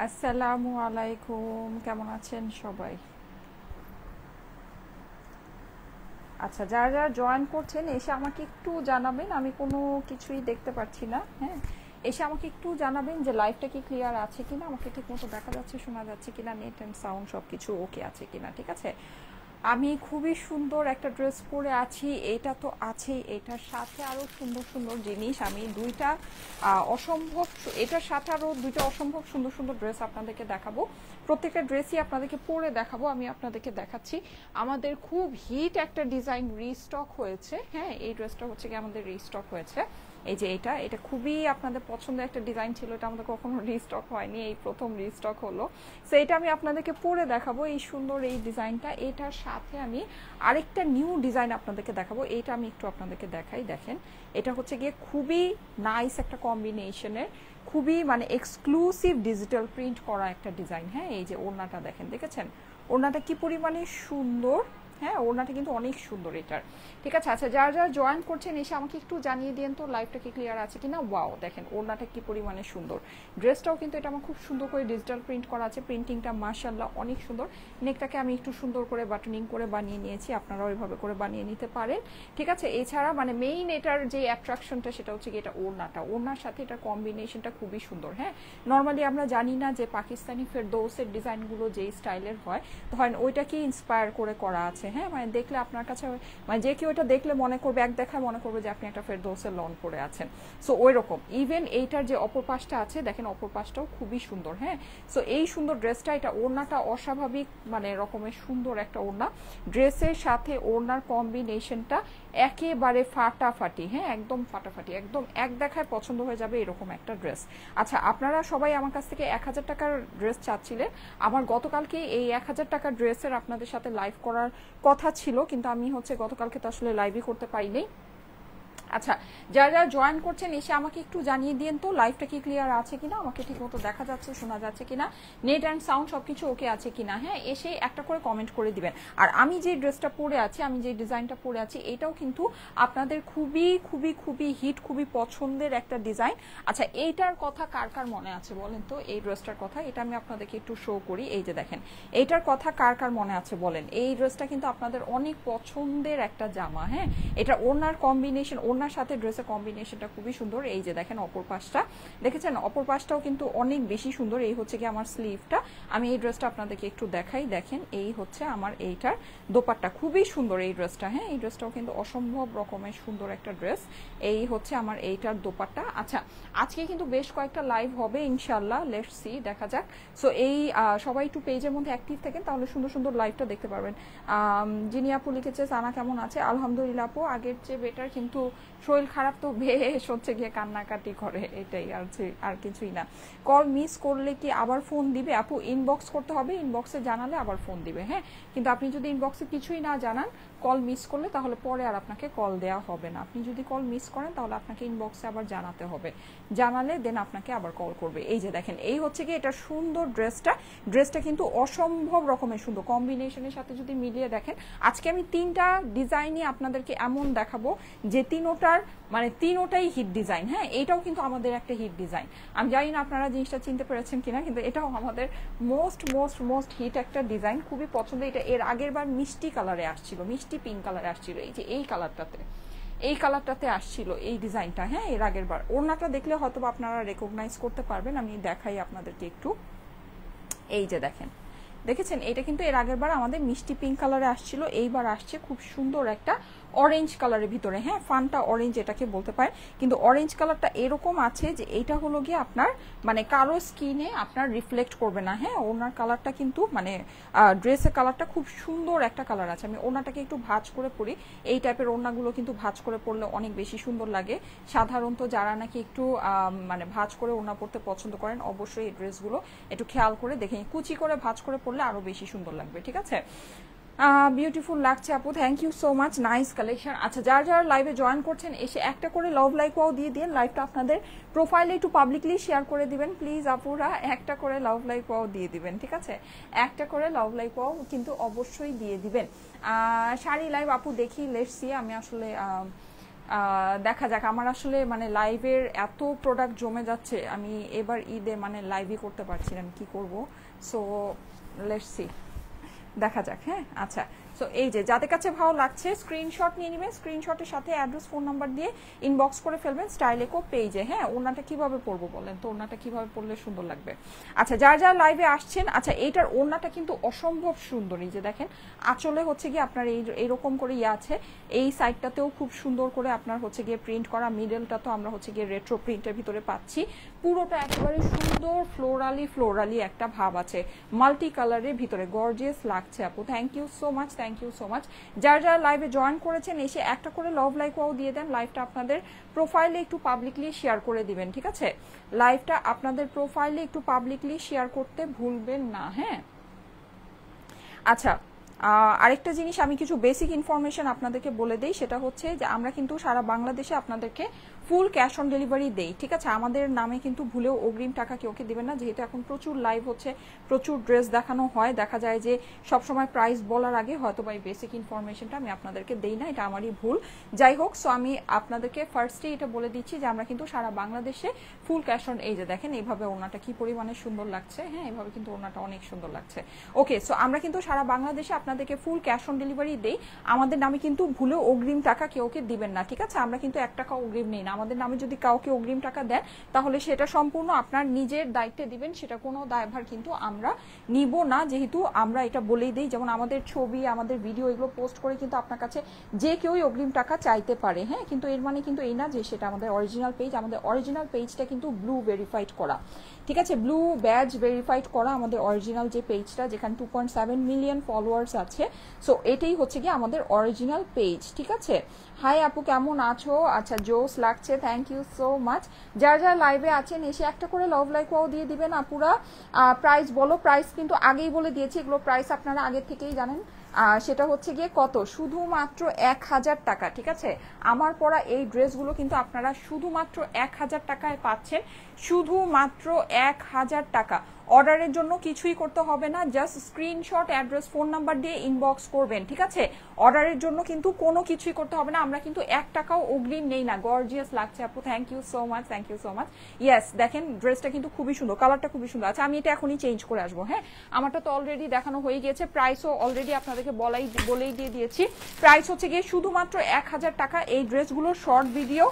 আসসালামু আলাইকুম, কেমন আছেন সবাই? আচ্ছা, যারা যারা জয়েন করছেন এসে আমাকে একটু জানাবেন, আমি কোনো কিছুই দেখতে পাচ্ছি না। হ্যাঁ, এসে আমাকে একটু জানাবেন যে লাইভটা কি ক্লিয়ার আছে কিনা, আমাকে ঠিক মতো দেখা যাচ্ছে, শোনা যাচ্ছে কিনা, নেট অ্যান্ড সাউন্ড সব কিছু ওকে আছে কিনা। ঠিক আছে, আমি খুবই সুন্দর একটা ড্রেস পরে আছি, এটা তো আছেই, এটার সাথে আরও সুন্দর সুন্দর জিনিস, আমি দুইটা অসম্ভব, এটার সাথে আরও দুইটা অসম্ভব সুন্দর সুন্দর ড্রেস আপনাদেরকে দেখাবো। প্রত্যেকটা ড্রেসই আপনাদেরকে পরে দেখাবো। আমি আপনাদেরকে দেখাচ্ছি আমাদের খুব হিট একটা ডিজাইন রিস্টক হয়েছে। হ্যাঁ, এই ড্রেসটা হচ্ছে কি আমাদের রিস্টক হয়েছে। এই যে এটা এটা খুবই আপনাদের পছন্দের একটা ডিজাইন ছিল, এটা আমাদের কখনো রিস্টক হয়নি, এই প্রথম রিস্টক হলো। সো এটা আমি আপনাদেরকে পরে দেখাবো, এই সুন্দর এই ডিজাইনটা। এটার সাথে আমি আরেকটা নিউ ডিজাইন আপনাদেরকে দেখাবো, এটা আমি একটু আপনাদেরকে দেখাই। দেখেন, এটা হচ্ছে গিয়ে খুবই নাইস একটা কম্বিনেশনের, খুবই মানে এক্সক্লুসিভ ডিজিটাল প্রিন্ট করা একটা ডিজাইন। হ্যাঁ, এই যে ওড়নাটা দেখেন, দেখেছেন ওড়নাটা কি পরিমাণে সুন্দর। হ্যাঁ, ওড়নাটা কিন্তু অনেক সুন্দর এটার। ঠিক আছে, আচ্ছা যারা যারা জয়েন করছেন এসে আমাকে একটু জানিয়ে দিন তো লাইভটা কি ক্লিয়ার আছে কিনা। ওয়াও, দেখেন ওড়নাটা কি পরিমাণে সুন্দর। ড্রেসটাও কিন্তু এটা আমার খুব সুন্দর করে ডিজিটাল প্রিন্ট করা আছে, প্রিন্টিংটা মাশাআল্লাহ অনেক সুন্দর। নেকটাকে আমি একটু সুন্দর করে বাটনিং করে বানিয়ে নিয়েছি, আপনারাও ওইভাবে করে বানিয়ে নিতে পারেন। ঠিক আছে, এছাড়া মানে মেইন এটার যে অ্যাট্রাকশনটা সেটা হচ্ছে কি এটা ওড়নাটা, ওড়নার সাথে এটার কম্বিনেশনটা খুবই সুন্দর। হ্যাঁ, নর্মালি আমরা জানি না যে পাকিস্তানি ফেরদৌসের ডিজাইনগুলো যেই স্টাইলের হয়, ধরেন ওইটাকে ইন্সপায়ার করে করা আছে। হ্যাঁ, মানে দেখলে আপনার কাছে মানে যে কেউ এটা দেখলে মনে করবে, এক দেখায় মনে করবে যে আপনি একটা ফেরদৌসের লন পরে আছেন। সো ওই রকম ইভেন এইটার যে অপর পাশটা আছে দেখেন, অপর পাশটাও খুবই সুন্দর। হ্যাঁ, সো এই সুন্দর ড্রেসটা, এটা ওড়নাটা অস্বাভাবিক মানে রকমের সুন্দর একটা ওড়না, ড্রেসের সাথে ওড়নার কম্বিনেশনটা একেবারে ফাটাফাটি। হ্যাঁ, একদম ফাটাফাটি, একদম এক দেখায় পছন্দ হয়ে যাবে এরকম একটা ড্রেস। আচ্ছা, আপনারা সবাই আমার কাছ থেকে 1000 টাকার ড্রেস চাচ্ছিলেন। আমার গতকালকে এই 1000 টাকার ড্রেসের আপনাদের সাথে লাইভ করার কথা ছিল, কিন্তু আমি হচ্ছে গতকালকে তো আসলে লাইভই করতে পারিনি। আচ্ছা, যারা যারা জয়েন করছেন এসে আমাকে একটু জানিয়ে দিন তো লাইভটা কি ক্লিয়ার আছে কিনা, আমাকে ঠিক মতো দেখা যাচ্ছে, শোনা যাচ্ছে কিনা, নেট অ্যান্ড সাউন্ড সবকিছু ওকে আছে কিনা। হ্যাঁ, এসে একটা করে কমেন্ট করে দিবেন। আর আমি যে ড্রেসটা পরে আছি, আমি যে ডিজাইনটা পরে আছি, এটাও কিন্তু আপনাদের খুবই খুবই খুবই হিট, খুবই পছন্দের একটা ডিজাইন। আচ্ছা, এইটার কথা কার কার মনে আছে বলেন তো, এই ড্রেসটার কথা, এটা আমি আপনাদেরকে একটু শো করি। এই যে দেখেন, এইটার কথা কার কার মনে আছে বলেন। এই ড্রেসটা কিন্তু আপনাদের অনেক পছন্দের একটা জামা। হ্যাঁ, এটা ওড়নার কম্বিনেশন, ওড়নার সাথে ড্রেসের কম্বিনেশনটা খুবই সুন্দর। এই যে দেখেন অপর পাশটা, দেখেছেন অপর পাশটাও কিন্তু অনেক বেশি সুন্দর। এই হচ্ছে কি আমার স্লিভটা, আমি এই ড্রেসটা আপনাদেরকে একটু দেখাই। দেখেন এই হচ্ছে আমার এইটার দোপাট্টা, খুবই সুন্দর এই ড্রেসটা। হ্যাঁ, এই ড্রেসটাও কিন্তু অসম্ভব রকমের সুন্দর একটা ড্রেস। এই হচ্ছে আমার এইটার দোপাট্টা। আচ্ছা, আজকে কিন্তু বেশ কয়েকটা লাইভ হবে ইনশাল্লাহ, লেটস সি, দেখা যাক। সো এই সবাই একটু পেজের মধ্যে অ্যাক্টিভ থাকেন, তাহলে সুন্দর সুন্দর লাইভটা দেখতে পারবেন। যিনি আপু লিখেছে সানা কেমন আছে, আলহামদুলিল্লাহ আপু, আগের চেয়ে বেটার, কিন্তু শরীর খারাপ তো বেশ হচ্ছে গিয়ে কান্নাকাটি করে, এটাই আর কিছুই না। কল মিস করলে কি আবার ফোন দিবে আপু? ইনবক্স করতে হবে, ইনবক্সে জানালে আবার ফোন দিবে। হ্যাঁ, কিন্তু আপনি যদি ইনবক্সে কিছুই না জানান, কল মিস করলে তাহলে পরে আর আপনাকে কল দেওয়া হবে না। আপনি যদি কল মিস করেন তাহলে আপনাকে ইনবক্সে আবার জানাতে হবে, জানালে দেন আপনাকে আবার কল করবে। এই যে দেখেন, এই হচ্ছে কি এটা সুন্দর ড্রেসটা, ড্রেসটা কিন্তু অসম্ভব রকমের সুন্দর কম্বিনেশনের সাথে যদি মিলিয়ে দেখেন। আজকে আমি তিনটা ডিজাইনই আপনাদেরকে এমন দেখাবো যে তিনোটার মানে তিনোটাই হিট ডিজাইন। হ্যাঁ, এটাও কিন্তু আমাদের একটা হিট ডিজাইন। আমি জানি না আপনারা জিনিসটা চিনতে পেরেছেন কিনা, কিন্তু এটাও আমাদের মোস্ট মোস্ট মোস্ট হিট একটা ডিজাইন, খুবই পছন্দ। এটা এর আগের বার মিষ্টি কালারে আসছিল, মিষ্টি পিঙ্ক কালারে আসছিল, এই যে এই কালারটাতে, এই কালারটাতে আসছিল এই ডিজাইনটা। হ্যাঁ, এর আগের বার ওড়নাটা দেখলে হয়তো আপনারা রেকগনাইজ করতে পারবেন, আমি দেখাই আপনাদেরকে একটু। এই যে দেখেন, দেখেছেন এটা কিন্তু এর আগের বার আমাদের মিষ্টি পিঙ্ক কালারে আসছিল, এইবার আসছে খুব সুন্দর একটা অরেঞ্জ কালারের ভিতরে। হ্যাঁ, ফান্টা অরেঞ্জ এটাকে বলতে পারেন, কিন্তু অরেঞ্জ কালারটা এরকম আছে যে এইটা হলো গিয়ে আপনার মানে কারো স্কিনে আপনার রিফ্লেক্ট করবে না। হ্যাঁ, ওনার কালারটা কিন্তু মানে ড্রেসের কালারটা খুব সুন্দর একটা কালার আছে। আমি ওনাটাকে একটু ভাঁজ করে পরি, এই টাইপের ওড়নাগুলো কিন্তু ভাঁজ করে পরলে অনেক বেশি সুন্দর লাগে। সাধারণত যারা নাকি একটু মানে ভাঁজ করে ওড়না পরতে পছন্দ করেন, অবশ্যই এই ড্রেসগুলো একটু খেয়াল করে দেখে, কুচি করে ভাঁজ করে পরলে আরো বেশি সুন্দর লাগবে। ঠিক আছে, বিউটিফুল লাগছে আপু, thank you so much, nice collection. আচ্ছা, যারা যারা লাইভে জয়েন করছেন এসে একটা করে লাভ লাইকও দিয়ে দিন, লাইভটা আপনাদের প্রোফাইলে একটু পাবলিকলি শেয়ার করে দিবেন প্লিজ আপুরা, একটা করে লাভ লাইকও দিয়ে দিবেন। ঠিক আছে, একটা করে লাভ লাইকও কিন্তু অবশ্যই দিয়ে দিবেন। শাড়ি লাইভ আপু দেখি, লেটস সি, আমি আসলে দেখা যাক, আমার আসলে মানে লাইভের এত প্রোডাক্ট জমে যাচ্ছে, আমি এবার ঈদে মানে লাইভই করতে পারছি না, আমি কী করবো। সো লেটস সি, দেখা যাক। হ্যাঁ আচ্ছা, সো এই যে যাদের কাছে ভালো লাগছে স্ক্রিনশট নিয়ে নেবেন, স্ক্রিনশটের সাথে অ্যাড্রেস ফোন নাম্বার দিয়ে ইনবক্স করে ফেলবেন স্টাইলেকো পেজে। হ্যাঁ ওনাটা কিভাবে পরবো বলেন তো, ওনাটা কিভাবে পরলে সুন্দর লাগবে। আচ্ছা যারা যারা লাইভে আসছেন, আচ্ছা এইটার ওনাটা কিন্তু অসম্ভব সুন্দর, এই যে দেখেন আঁচলে হচ্ছে গিয়ে আপনার এইরকম করে আছে, এই সাইডটাতেও খুব সুন্দর করে আপনার হচ্ছে গিয়ে প্রিন্ট করা, মিডলটা তো আমরা হচ্ছে গিয়ে রেট্রো প্রিন্টের ভিতরে পাচ্ছি, পুরোটা একেবারে সুন্দর ফ্লোরালি একটা ভাব আছে, মাল্টি কালারের ভিতরে গর্জিয়াস লাগছে আপু। Thank you so much, thank you so much. যারা যারা লাইভে জয়েন করেছেন এসে একটা করে লাভ লাইক ওয়াও দিয়ে দেন, লাইভটা আপনাদের প্রোফাইলে একটু পাবলিকলি শেয়ার করে দিবেন, ঠিক আছে? লাইভটা আপনাদের প্রোফাইলে একটু পাবলিকলি শেয়ার করতে ভুলবেন না। হ্যাঁ আচ্ছা, আরেকটা জিনিস আমি কিছু বেসিক ইনফরমেশন আপনাদেরকে বলে দেই, সেটা হচ্ছে যে আমরা কিন্তু সারা বাংলাদেশে আপনাদেরকে ফুল ক্যাশ অন ডেলিভারি দেই, ঠিক আছে? আমাদের নামে কিন্তু ভুলেও অগ্রিম টাকা কেউ দিবেন না, যেহেতু এখন প্রচুর লাইভ হচ্ছে, প্রচুর ড্রেস দেখানো হয়, দেখা যায় যে সবসময় প্রাইস বলার আগে হয়তো বা এই বেসিক ইনফরমেশনটা আমি আপনাদেরকে দেই না, এটা আমারই ভুল। যাই হোক, সো আমি আপনাদেরকে ফার্স্টে এটা বলে দিচ্ছি যে আমরা কিন্তু সারা বাংলাদেশে ফুল ক্যাশ অন, এই যে দেখেন এইভাবে ওনাটা কি পরিমাণে সুন্দর লাগছে। হ্যাঁ এইভাবে কিন্তু ওনাটা অনেক সুন্দর লাগছে। ওকে, সো আমরা কিন্তু সারা বাংলাদেশে আপনাদেরকে ফুল ক্যাশ অন ডেলিভারি দেই, আমাদের নামে কিন্তু ভুলেও অগ্রিম টাকা কেউ দিবেন না, ঠিক আছে? আমরা কিন্তু 1 টাকা অগ্রিম নেই না, আমাদের নামে যদি কাউকে অগ্রিম টাকা দেন তাহলে সেটা সম্পূর্ণ আপনার নিজের দায়িত্বে দিবেন, সেটা কোনো দায়ভার কিন্তু আমরা নিব না, যেহেতু আমরা এটা বলেই দিই, যেমন আমাদের ছবি আমাদের ভিডিও এগুলো পোস্ট করে কিন্তু আপনার কাছে যে কেউই অগ্রিম টাকা চাইতে পারে। হ্যাঁ কিন্তু এর মানে কিন্তু এই না যে সেটা আমাদের অরিজিনাল পেজ, আমাদের অরিজিনাল পেজটা কিন্তু ব্লু ভেরিফাইড করা, ঠিক আছে? ব্লু ব্যাজ ভেরিফাইড করা আমাদের অরিজিনাল যে পেজটা, যেখানে 2.7 মিলিয়ন ফলোয়ার্স আছে। সো এটাই হচ্ছে কি আমাদের অরিজিনাল পেজ, ঠিক আছে? হাই আপু কেমন আছো? আচ্ছা জোস লাগছে, থ্যাংক ইউ সো মাচ। যারা যারা লাইভে আছেন এসে একটা করে লাভ লাইক ওয়াও দিয়ে দিবেন আপুরা। প্রাইস বলো, প্রাইস কিন্তু আগেই বলে দিয়েছি, এগুলো প্রাইস আপনারা আগে থেকেই জানেন। সেটা হচ্ছে গিয়ে কত, শুধুমাত্র 1000 টাকা, ঠিক আছে? আমার পরা এই ড্রেসগুলো কিন্তু আপনারা শুধুমাত্র 1000 টাকায় পাচ্ছেন, শুধুমাত্র 1000 টাকা। অর্ডারের জন্য কিছুই করতে হবে না, just screenshot address phone number দিয়ে ইনবক্স করবেন, ঠিক আছে? অর্ডারের জন্য কিন্তু কোনো কিছুই করতে হবে না, আমরা কিন্তু 1 টাকাও অগ্রিম নেই না। গর্জিয়াস লাগছে আপু, thank you so much, thank you so much. Yes দেখেন ড্রেসটা কিন্তু খুবই সুন্দর, কালারটা খুবই সুন্দর। আচ্ছা আমি এটা এখনই চেঞ্জ করে আসবো। হ্যাঁ আমারটা তো অলরেডি দেখানো হয়ে গিয়েছে, প্রাইসও অলরেডি আপনাদেরকে বলেই দিয়ে দিয়েছি। প্রাইস হচ্ছে গিয়ে শুধুমাত্র 1000 টাকা। এই ড্রেসগুলো শর্ট ভিডিও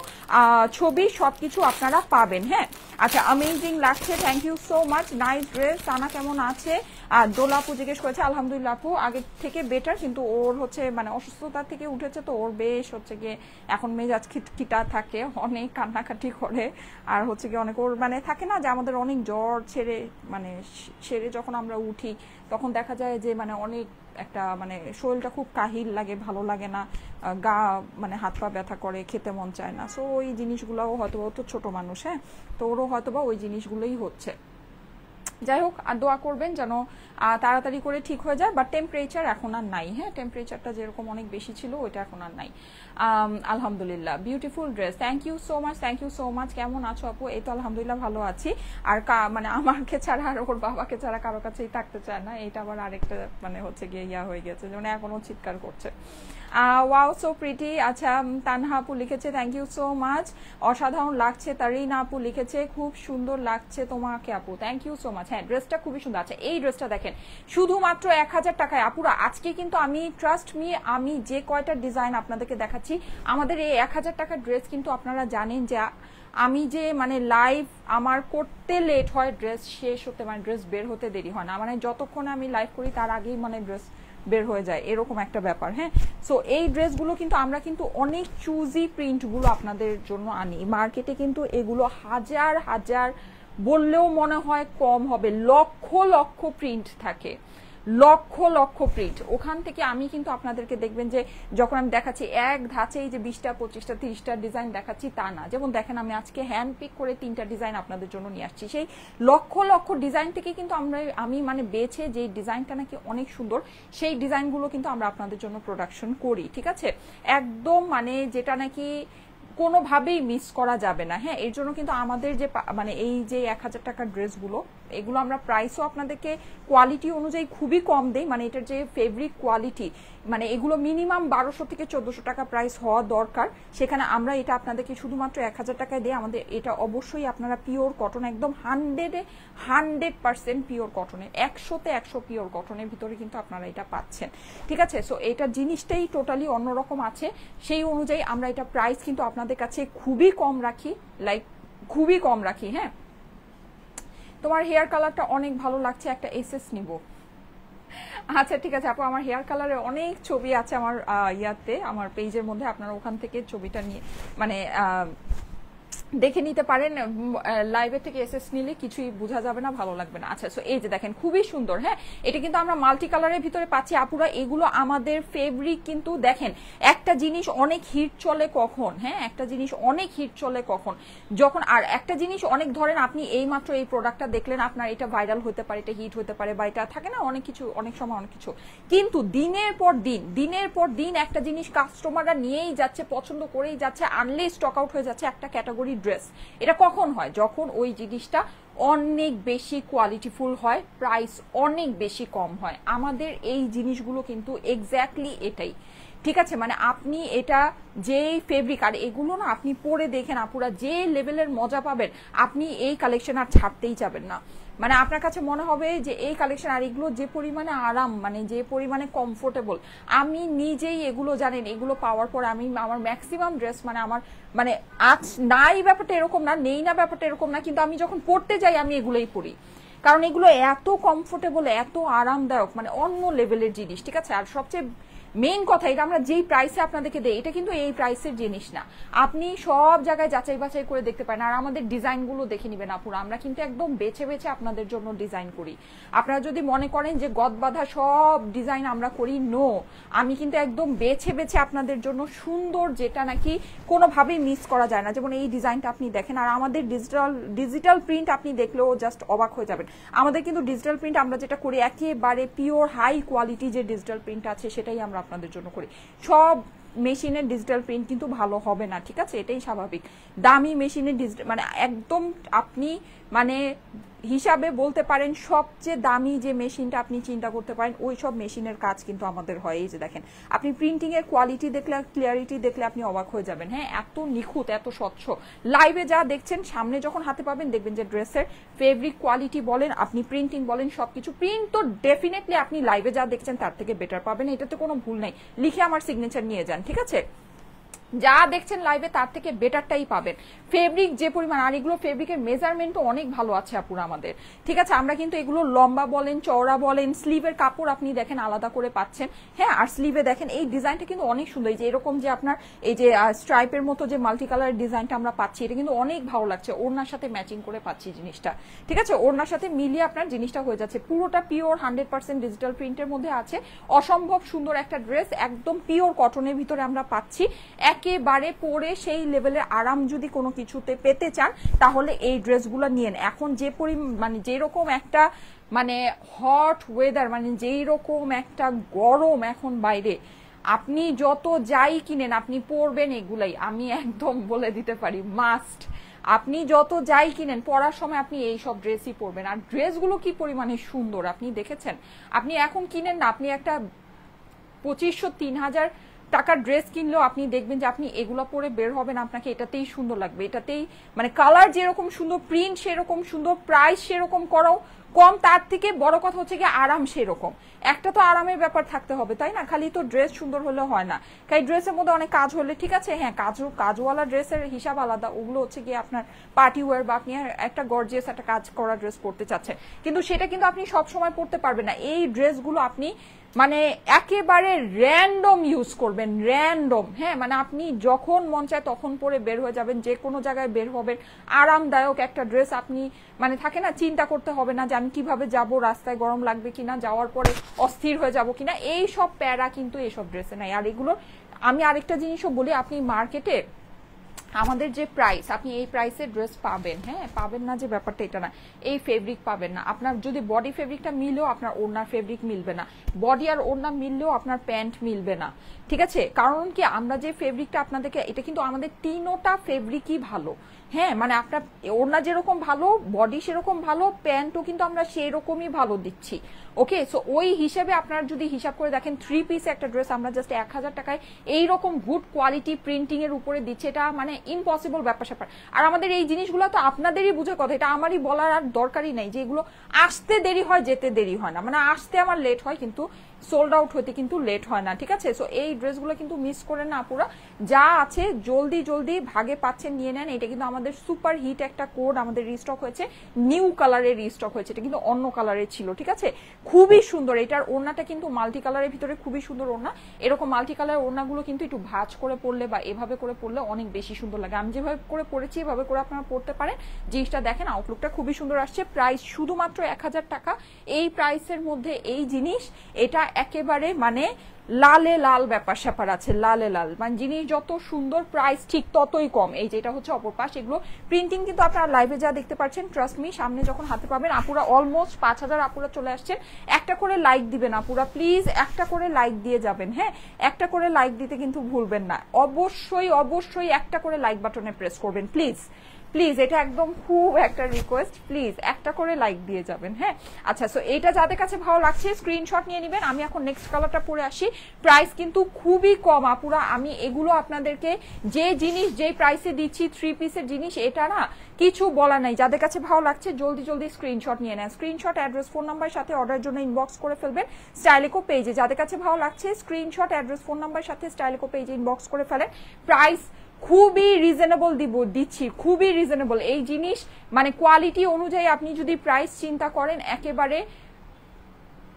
ছবি সবকিছু আপনারা পাবেন। হ্যাঁ আচ্ছা অ্যামেজিং লাগছে, thank you so much, nice dress. Sana কেমন আছে? আর দোলা আপু জিজ্ঞেস করেছে, আলহামদুলিল্লাহ আপু আগের থেকে বেটার, কিন্তু ওর হচ্ছে মানে অসুস্থতা থেকে উঠেছে তো ওর বেশ হচ্ছে গিয়ে এখন মেজাজ খিটখিটা থাকে, অনেক কান্নাকাটি করে, আর হচ্ছে গিয়ে অনেক ওর মানে থাকে না যে আমাদের অনেক জ্বর সেরে যখন আমরা উঠি তখন দেখা যায় যে মানে অনেক একটা মানে শরীরটা খুব কাহিল লাগে, ভালো লাগে না, গা মানে হাত পা ব্যথা করে, খেতে মন চায় না। সো ওই জিনিসগুলোও হয়তো তো ছোট মানুষ, হ্যাঁ তো ওরও হয়তো বা ওই জিনিসগুলোই হচ্ছে। যাই হোক আর দোয়া করবেন যেন তাড়াতাড়ি করে ঠিক হয়ে যায়, বাট টেম্পারেচার এখন আর নাই। হ্যাঁ টেম্পারেচারটা যেরকম অনেক বেশি ছিল ওইটা এখন আর নাই। আলহামদুলিল্লাহ beautiful dress, thank you so much, thank you so much. কেমন আছো আপু? এই তো আলহামদুলিল্লাহ ভালো আছি। আর মানে আমাকে ছাড়া আর ওর বাবাকে ছাড়া কারো কাছেই থাকতে চায় না, এটা আবার আরেকটা মানে হচ্ছে গিয়ে ইয়া হয়ে গেছে, যেমন এখনো চিৎকার করছে। Wow so pretty. আচ্ছা তানহা আপু লিখেছে, থ্যাংক ইউ সো মাচ, অসাধারণ লাগছে। তারিনা আপু লিখেছে, খুব সুন্দর লাগছে তোমাকে আপু, থ্যাংক ইউ সো মাচ। হ্যাঁ ড্রেসটা খুবই সুন্দর। আচ্ছা এই ড্রেসটা দেখেন শুধুমাত্র 1000 টাকায় আপুরা। আজকে কিন্তু আমি ট্রাস্ট মি, আমি যে কয়টা ডিজাইন আপনাদেরকে দেখাচ্ছি আমাদের এই 1000 টাকার ড্রেস কিন্তু আপনারা জানেন যে আমি যে মানে লাইভ আমার করতে লেট হয়, ড্রেস শেষ হতে মানে ড্রেস বের হতে দেরি হয় না, মানে যতক্ষণ আমি লাইভ করি তার আগেই মানে ড্রেস বের হয়ে যায়, এরকম একটা ব্যাপার। হ্যাঁ সো এই ড্রেসগুলো কিন্তু আমরা কিন্তু অনেক চুজি প্রিন্টগুলো আপনাদের জন্য আনি, মার্কেটে কিন্তু এগুলো হাজার হাজার বললেও মনে হয় কম হবে, লক্ষ লক্ষ প্রিন্ট থাকে, লক্ষ লক্ষ প্রিন্ট। ওখান থেকে আমি কিন্তু আপনাদেরকে দেখবেন যে যখন আমি দেখাচ্ছি এক ধাঁচেই যে 20টা 25টা 30টা ডিজাইন দেখাচ্ছি তা না, যেমন দেখেন আমি আজকে হ্যান্ড পিক করে 3টা ডিজাইন আপনাদের জন্য নিয়ে আসছি, সেই লক্ষ লক্ষ ডিজাইন থেকে কিন্তু আমি মানে বেছে যে ডিজাইনটা নাকি অনেক সুন্দর সেই ডিজাইনগুলো কিন্তু আমরা আপনাদের জন্য প্রোডাকশন করি, ঠিক আছে? একদম মানে যেটা নাকি কোনোভাবেই মিস করা যাবে না। হ্যাঁ, এর জন্য কিন্তু আমাদের যে মানে এই যে 1000 টাকার ড্রেসগুলো, এগুলো আমরা প্রাইসও আপনাদেরকে কোয়ালিটি অনুযায়ী খুবই কম দেই। মানে এটার যে ফেব্রিক কোয়ালিটি, মানে এগুলো মিনিমাম 1200 থেকে 1400 টাকা প্রাইস হওয়া দরকার, সেখানে আমরা এটা আপনাদেরকে শুধুমাত্র 1000 টাকায় দিই। আমাদের এটা অবশ্যই আপনারা পিওর কটন, একদম 100% পিওর কটনের, 100তে 100 পিওর কটনের ভিতরে কিন্তু আপনারা এটা পাচ্ছেন। ঠিক আছে, সো এটা জিনিসটাই টোটালি অন্যরকম আছে। সেই অনুযায়ী আমরা এটা প্রাইস কিন্তু আপনাদের কাছে খুবই কম রাখি, লাইক খুবই কম রাখি। হ্যাঁ, তোমার হেয়ার কালারটা অনেক ভালো লাগছে, একটা এসএস নিব। আচ্ছা ঠিক আছে আপু, আমার হেয়ার কালারের অনেক ছবি আছে আমার ইয়াতে, আমার পেজের মধ্যে, আপনারা ওখান থেকে ছবিটা নিয়ে মানে দেখে নিতে পারেন। লাইভের থেকে এসএস নিলে কিছুই বোঝা যাবে না, ভালো লাগবে না। আচ্ছা, সো এই যে দেখেন খুবই সুন্দর। হ্যাঁ, এটা কিন্তু আমরা মাল্টি কালারের ভিতরে পাচ্ছি আপুরা। এগুলো আমাদের ফেব্রিক কিন্তু দেখেন, একটা জিনিস অনেক হিট চলে কখন, হ্যাঁ একটা জিনিস অনেক হিট চলে কখন, যখন আর একটা জিনিস অনেক, ধরেন আপনি এই মাত্র এই প্রোডাক্টটা দেখলেন, আপনার এটা ভাইরাল হতে পারে, এটা হিট হতে পারে, বা এটা থাকে না অনেক কিছু, অনেক সময় অনেক কিছু, কিন্তু দিনের পর দিন একটা জিনিস কাস্টমাররা নিয়েই যাচ্ছে, পছন্দ করেই যাচ্ছে, আনলে স্টক আউট হয়ে যাচ্ছে একটা ক্যাটাগরি ড্রেস। এটা কখন হয়? যখন ওই জিনিসটা অনেক বেশি কোয়ালিটিফুল হয়, প্রাইস অনেক বেশি কম হয়। আমাদের এই জিনিসগুলো কিন্তু এক্স্যাক্টলি এটাই। ঠিক আছে, মানে আপনি এটা যেই ফেব্রিক, আর এগুলো না আপনি পরে দেখেন আপুরা, যে লেভেলের মজা পাবেন, আপনি এই কালেকশন আর ছাড়তেই যাবেন না। মানে আপনার কাছে মনে হবে যে এই কালেকশন, আর এগুলো যে পরিমাণে আরাম, মানে যে পরিমাণে কমফোর্টেবল, আমি নিজেই এগুলো জানেন, এগুলো পাওয়ার পর আমি আমার ম্যাক্সিমাম ড্রেস, মানে আমার মানে আজ নাই ব্যাপারটা এরকম না, নেই না ব্যাপারটা এরকম না, কিন্তু আমি যখন পড়তে যাই আমি এগুলোই পরি, কারণ এগুলো এত কমফোর্টেবল, এত আরামদায়ক, মানে অন্য লেভেলের জিনিস। ঠিক আছে, আর সবচেয়ে মেইন কথা, এটা আমরা যেই প্রাইসে আপনাদেরকে দেই, এটা কিন্তু এই প্রাইসের জিনিস না, আপনি সব জায়গায় যাচাই বাছাই করে দেখতে পারেন। আর আমাদের ডিজাইনগুলো দেখে নিবেন আপুরা, আমরা কিন্তু একদম বেছে বেছে আপনাদের জন্য ডিজাইন করি। আপনারা যদি মনে করেন যে গদ বাঁধা সব ডিজাইন আমরা করি, নো, আমি কিন্তু একদম বেছে বেছে আপনাদের জন্য সুন্দর, যেটা নাকি কোনোভাবেই মিস করা যায় না। যেমন এই ডিজাইনটা আপনি দেখেন, আর আমাদের ডিজিটাল প্রিন্ট আপনি দেখলেও জাস্ট অবাক হয়ে যাবেন। আমাদের কিন্তু ডিজিটাল প্রিন্ট আমরা যেটা করি, একেবারে পিওর হাই কোয়ালিটি যে ডিজিটাল প্রিন্ট আছে সেটাই আমরা আপনাদের জন্য করি। সব মেশিনের ডিজিটাল প্রিন্ট কিন্তু ভালো হবে না, ঠিক আছে, এটাই স্বাভাবিক। দামি মেশিনের ডিজিটাল মানে একদম আপনি মানে হিসাবে বলতে পারেন সবচেয়ে দামি যে মেশিনটা আপনি চিন্তা করতে পারেন, ওই সব মেশিনের কাজ কিন্তু আমাদের হয়। এই যে দেখেন, আপনি প্রিন্টিং এর কোয়ালিটি দেখলে, ক্লিয়ারিটি দেখলে আপনি অবাক হয়ে যাবেন। হ্যাঁ, এত নিখুঁত, এত স্বচ্ছ। লাইভে যা দেখছেন, সামনে যখন হাতে পাবেন দেখবেন যে ড্রেসের ফেব্রিক কোয়ালিটি বলেন, আপনি প্রিন্টিং বলেন, সবকিছু, প্রিন্ট তো ডেফিনেটলি আপনি লাইভে যা দেখছেন তার থেকে বেটার পাবেন, এটাতে কোনো ভুল নেই। লিখে আমার সিগনেচার নিয়ে যান, ঠিক আছে, যা দেখছেন লাইভে তার থেকে বেটারটাই পাবেন। ফেব্রিক যে পরিমাণ, আর এগুলো ফেব্রিকের মেজারমেন্টও অনেক ভালো আছে আপুরা আমাদের। ঠিক আছে, আমরা কিন্তু এগুলো লম্বা বলেন, চওড়া বলেন, স্লিভের কাপড় আপনি দেখেন আলাদা করে পাচ্ছেন। হ্যাঁ, আর স্লিভে দেখেন এই ডিজাইনটা কিন্তু অনেক সুন্দর, এই যে এরকম যে আপনার এই যে স্ট্রাইপের মতো যে মাল্টি কালারের ডিজাইনটা আমরা পাচ্ছি, এটা কিন্তু অনেক ভালো লাগছে। ওড়নার সাথে ম্যাচিং করে পাচ্ছি জিনিসটা, ঠিক আছে, ওড়নার সাথে মিলিয়ে আপনার জিনিসটা হয়ে যাচ্ছে। পুরোটা পিওর 100% ডিজিটাল প্রিন্টের মধ্যে আছে। অসম্ভব সুন্দর একটা ড্রেস, একদম পিওর কটনের ভিতরে আমরা পাচ্ছি। একেবারে পরে সেই লেভেলের আরাম যদি কোনো কিছুতে পেতে চান, তাহলে এই ড্রেসগুলো নিয়েন। এখন যে মানে যেরকম একটা মানে হট ওয়েদার, মানে যেই রকম একটা গরম এখন বাইরে, আপনি যত যাই কিনেন আপনি পরবেন এগুলাই, আমি একদম বলে দিতে পারি মাস্ট। আপনি যত যাই কিনেন, পরার সময় আপনি এই সব ড্রেসই পরবেন। আর ড্রেসগুলো কি পরিমাণে সুন্দর আপনি দেখেছেন। আপনি এখন কিনেন না, আপনি একটা 2500-3000 টাকার ড্রেস কিনলেও আপনি দেখবেন যে আপনি এগুলো পরে বের হবেন, আপনাকে এটাতেই সুন্দর লাগবে, এটাতেই মানে কালার যেরকম সুন্দর, প্রিন্ট সেরকম সুন্দর, প্রাইস সেরকম করাও কম, তার থেকে বড় কথা হচ্ছে কি আরাম সেরকম। একটা তো আরামের ব্যাপার থাকতে হবে, তাই না, খালি তো ড্রেস সুন্দর হলে হয় না। কারণ ড্রেসের মধ্যে অনেক কাজ হলে ঠিক আছে, হ্যাঁ কাজওয়ালা ড্রেসের হিসাব আলাদা, ওগুলো হচ্ছে কি আপনার পার্টি ওয়্যার, বা আপনি একটা গর্জিয়াস একটা কাজ করা ড্রেস পরতে চাচ্ছেন, কিন্তু সেটা কিন্তু আপনি সব সময় পরতে পারবেন না। এই ড্রেসগুলো আপনি মানে একেবারে র্যান্ডম ইউজ করবেন, র্যান্ডম। হ্যাঁ, মানে আপনি যখন মন চায় তখন পরে বের হয়ে যাবেন, যে কোনো জায়গায় বের হবেন, আরামদায়ক একটা ড্রেস। আপনি মানে থাকে না, চিন্তা করতে হবে না যে আমি কিভাবে যাব, রাস্তায় গরম লাগবে কিনা, যাওয়ার পরে অস্থির হয়ে যাব কিনা, এই সব প্যারা কিন্তু এইসব ড্রেসে নাই। আর এগুলো আমি আরেকটা জিনিসও বলি, আপনি মার্কেটে আমাদের যে প্রাইস, আপনি এই প্রাইসের ড্রেস পাবেন, হ্যাঁ পাবেন না যে ব্যাপারটা এটা না, এই ফেব্রিক পাবেন না। আপনার যদি বডি ফেব্রিকটা মিললেও আপনার ওড়নার ফেব্রিক মিলবে না, বডি আর ওড়না মিললেও আপনার প্যান্ট মিলবে না, ঠিক আছে? কারণ কি আমরা যে ফেব্রিকটা আপনাদেরকে, এটা কিন্তু আমাদের তিনোটা ফেব্রিকই ভালো, হ্যাঁ মানে আপনার ওড়না যেরকম ভালো, বডি সেরকম ভালো, প্যান্টও কিন্তু আমরা সেই রকমই ভালো দিচ্ছি। ওকে, সো ওই হিসেবে আপনারা যদি হিসাব করে দেখেন 3 পিস একটা ড্রেস আমরা জাস্ট 1000 টাকায় এইরকম গুড কোয়ালিটি প্রিন্টিং এর উপরে দিচ্ছে, এটা মানে ইম্পসিবল ব্যাপার স্যাপার। আর আমাদের এই জিনিসগুলো তো আপনাদেরই বুঝে কথা, এটা আমারই বলার আর দরকারই নাই যে এগুলো আসতে দেরি হয় যেতে দেরি হয় না, মানে আসতে আমার লেট হয় কিন্তু সোল্ড আউট হতে কিন্তু লেট হয় না, ঠিক আছে? সো এই ড্রেসগুলো কিন্তু মিস করে না আপুরা, যা আছে জলদি জলদি ভাগে পাচ্ছেন নিয়ে নেন। এটা কিন্তু আমাদের সুপার হিট একটা কোড, আমাদের রিস্টক হয়েছে, নিউ কালারের রিস্টক হয়েছে, এটা কিন্তু অন্য কালারের ছিল, ঠিক আছে? খুবই সুন্দর, এটার ওড়নাটা কিন্তু মাল্টি কালারের ভিতরে খুবই সুন্দর ওড়না। এরকম মাল্টি কালার ওড়নাগুলো কিন্তু একটু ভাঁজ করে পরলে বা এভাবে করে পরলে অনেক বেশি সুন্দর লাগে। আমি যেভাবে করে পরেছি এভাবে করে আপনারা পরতে পারেন। জিনিসটা দেখেন, আউটলুকটা খুবই সুন্দর আসছে। প্রাইস শুধুমাত্র 1000 টাকা। এই প্রাইসের মধ্যে এই জিনিস, এটা একেবারে মানে লালে লাল ব্যাপার স্যাপার আছে, লালে লাল, মানে জিনিস যত সুন্দর প্রাইস ঠিক ততই কম। এই যেটা হচ্ছে অপর পাশ, এগুলো প্রিন্টিং কিন্তু আপনারা লাইভে যা দেখতে পাচ্ছেন, ট্রাস্ট মি, সামনে যখন হাতে পাবেন আপুরা অলমোস্ট 5000 আপুরা চলে আসছেন। একটা করে লাইক দিবেন আপুরা, প্লিজ একটা করে লাইক দিয়ে যাবেন, হ্যাঁ একটা করে লাইক দিতে কিন্তু ভুলবেন না, অবশ্যই অবশ্যই একটা করে লাইক বাটনে প্রেস করবেন প্লিজ প্লিজ, এটা একদম খুব একটা রিকোয়েস্ট, প্লিজ একটা করে লাইক দিয়ে যাবেন, হ্যাঁ। আচ্ছা, সো এটা যাদের কাছে ভালো লাগছে স্ক্রিনশট নিয়ে নেবেন। আমি এখন নেক্সট কালারটা পরে আসি। প্রাইস কিন্তু খুবই কম আপুরা, আমি এগুলো আপনাদেরকে যে জিনিস যেই প্রাইসে দিচ্ছি 3 পিসের জিনিস, এটা না কিছু বলা নাই। যাদের কাছে ভালো লাগছে জলদি জলদি স্ক্রিনশট নিয়ে নেন। স্ক্রিনশট, অ্যাড্রেস, ফোন নাম্বার সাথে অর্ডারের জন্য ইনবক্স করে ফেলবেন স্টাইলিকো পেজে। যাদের কাছে ভালো লাগছে স্ক্রিনশট, অ্যাড্রেস, ফোন নাম্বার সাথে স্টাইলিকো পেজে ইনবক্স করে ফেলেন। প্রাইস খুবই রিজনেবল দিচ্ছি, খুবই রিজনেবল। এই জিনিস মানে কোয়ালিটি অনুযায়ী আপনি যদি প্রাইস চিন্তা করেন, একেবারে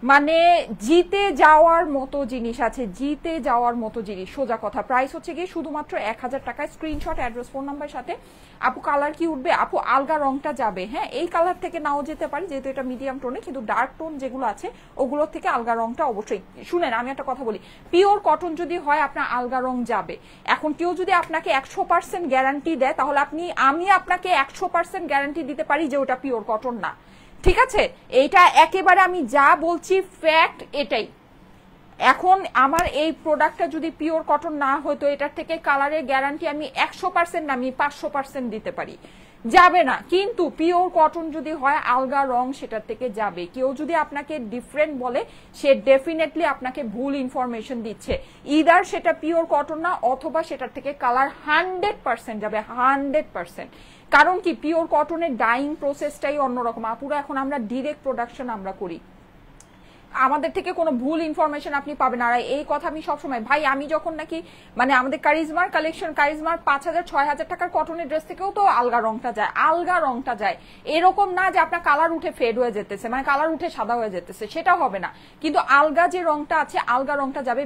মানে জিতে যাওয়ার মতো জিনিস আছে, জিতে যাওয়ার মতো জিনিস, সোজা কথা। প্রাইস হচ্ছে গিয়ে শুধুমাত্র 1000 টাকায়। স্ক্রিনশট, অ্যাড্রেস, ফোন নাম্বার সাথে। আপু কালার কি উঠবে? আপু আলগা রংটা যাবে, হ্যাঁ এই কালার থেকে নাও যেতে পারি যেহেতু এটা মিডিয়াম টোনে, কিন্তু ডার্ক টোন যেগুলো আছে ওগুলোর থেকে আলগা রংটা অবশ্যই। শুনেন আমি একটা কথা বলি, পিওর কটন যদি হয় আপনার আলগা রং যাবে। এখন কেউ যদি আপনাকে 100% গ্যারান্টি দেয়, তাহলে আমি আপনাকে 100% গ্যারান্টি দিতে পারি যে ওটা পিওর কটন না, ঠিক আছে? এইটা একেবারে আমি যা বলছি ফ্যাক্ট এটাই। এখন আমার এই প্রোডাক্টটা যদি পিওর কটন না হতো, এটার থেকে কালারের গ্যারান্টি আমি 100% না, আমি 500% দিতে পারি, যাবে না। কিন্তু পিওর কটন যদি হয় আলগা রং সেটার থেকে যাবে। কেউ যদি আপনাকে ডিফারেন্ট বলে, সে ডেফিনেটলি আপনাকে ভুল ইনফরমেশন দিচ্ছে। ইদার সেটা পিওর কটন না, অথবা সেটার থেকে কালার 100% যাবে, 100%। কারণ কি, পিওর কটনের ডাইং প্রসেসটাই অন্যরকম আপুরা। এখন আমরা ডিরেক্ট প্রোডাকশন আমরা করি, আমাদের থেকে কোনো ভুল ইনফরমেশন আপনি পাবেন। আর এই কথা আমি সবসময়, ভাই আমি যখন নাকি মানে আমাদের কারিজমার কালেকশন, কারিজমার 5000-6000 টাকার কটনের ড্রেস থেকেও তো আলগা রংটা যায়, আলগা রংটা যায়। এরকম না যে আপনার কালার উঠে ফেড হয়ে যেতেছে, মানে কালার উঠে সাদা হয়ে যেতেছে, সেটা হবে না। কিন্তু আলগা যে রংটা আছে, আলগা রংটা যাবে,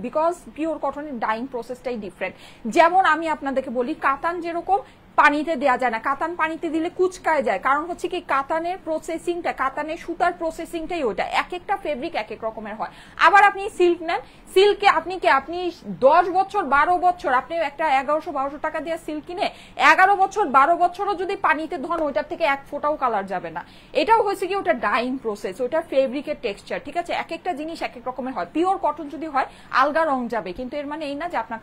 বিকজ পিওর কটনের ডাইং প্রসেসটাই ডিফারেন্ট। যেমন আমি আপনাদেরকে বলি, কাতান যেরকম পানিতে দেওয়া যায় না, কাতান পানিতে দিলে কুচকায় যায়। কারণ হচ্ছে কি, কাতানের প্রসেসিংটা, কাতানের সুতার প্রসেসিংটাই ওটা, এক একটা ফেব্রিক এক এক রকমের হয়। আবার আপনি সিল্ক নেন, সিল্কে আপনি 10 বছর 12 বছর আপনি একটা 1100-1200 টাকা দিয়ে সিল্ক কিনে 11 বছর 12 বছরও যদি পানিতে ধন, ওইটার থেকে এক ফোঁটাও কালার যাবে না। এটাও হয়েছে কি, ওটা ডাইং প্রসেস, ওটা ফেব্রিকের টেক্সচার, ঠিক আছে? এক একটা জিনিস এক এক রকমের হয়। পিওর কটন যদি হয় আলগা রং যাবে, কিন্তু এর মানে এই না যে আপনার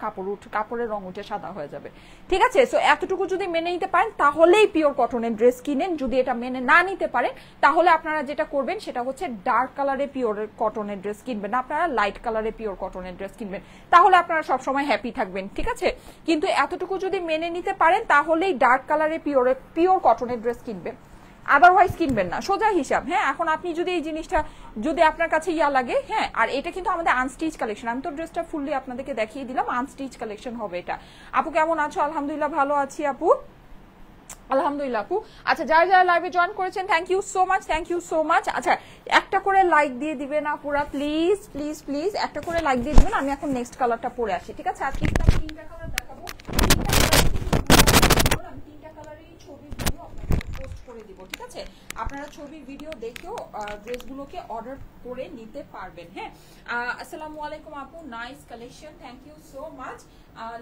কাপড়ের রং উঠে সাদা হয়ে যাবে, ঠিক আছে? সো এতটুকু যদি মেনে নিতে পারেন তাহলেই পিওর কটনের ড্রেস কিনেন। যদি এটা মেনে না নিতে পারেন, তাহলে আপনারা যেটা করবেন সেটা হচ্ছে ডার্ক কালারে পিওর কটনের ড্রেস কিনবেন, আপনারা লাইট কালারে পিওর কটনের ড্রেস কিনবেন, তাহলে আপনারা সবসময় হ্যাপি থাকবেন, ঠিক আছে? কিন্তু এতটুকু যদি মেনে নিতে পারেন, তাহলেই ডার্ক কালারে পিওর কটনের ড্রেস কিনবেন, আদারওয়াইজ কিনবেন না, সোজা হিসাব। হ্যাঁ, এখন আপনি যদি এই জিনিসটা যদি আপনার কাছে ইয়া লাগে, হ্যাঁ, আর এটা কিন্তু আমাদের আনস্টিচ কালেকশন, আমি তো ড্রেসটা ফুললি আপনাদেরকে দেখিয়ে দিলাম, আনস্টিচ কালেকশন হবে এটা। আপু কেমন আছো? আলহামদুলিল্লাহ ভালো আছি আপু, আলহামদুলিল্লাহ আপু। আচ্ছা, যারা যারা লাইভে জয়েন করেছেন thank you so much, thank you so much. আচ্ছা, একটা করে লাইক দিয়ে দিবেন আপুরা, প্লিজ প্লিজ প্লিজ একটা করে লাইক দিয়ে দিবেন। আমি এখন নেক্সট কালারটা পরে আসি, ঠিক আছে? আজকে আমি 3টা কালার দেখাবো, 3টা কালারেরই ছবি ভিডিও আপনাদের পোস্ট করে দিব, ঠিক আছে? আছে? আপনারা ছবি ভিডিও দেখেও ড্রেসগুলোকে অর্ডার করে নিতে পারবেন। হ্যাঁ, আসসালামু আলাইকুম আপু, nice collection, thank you so much.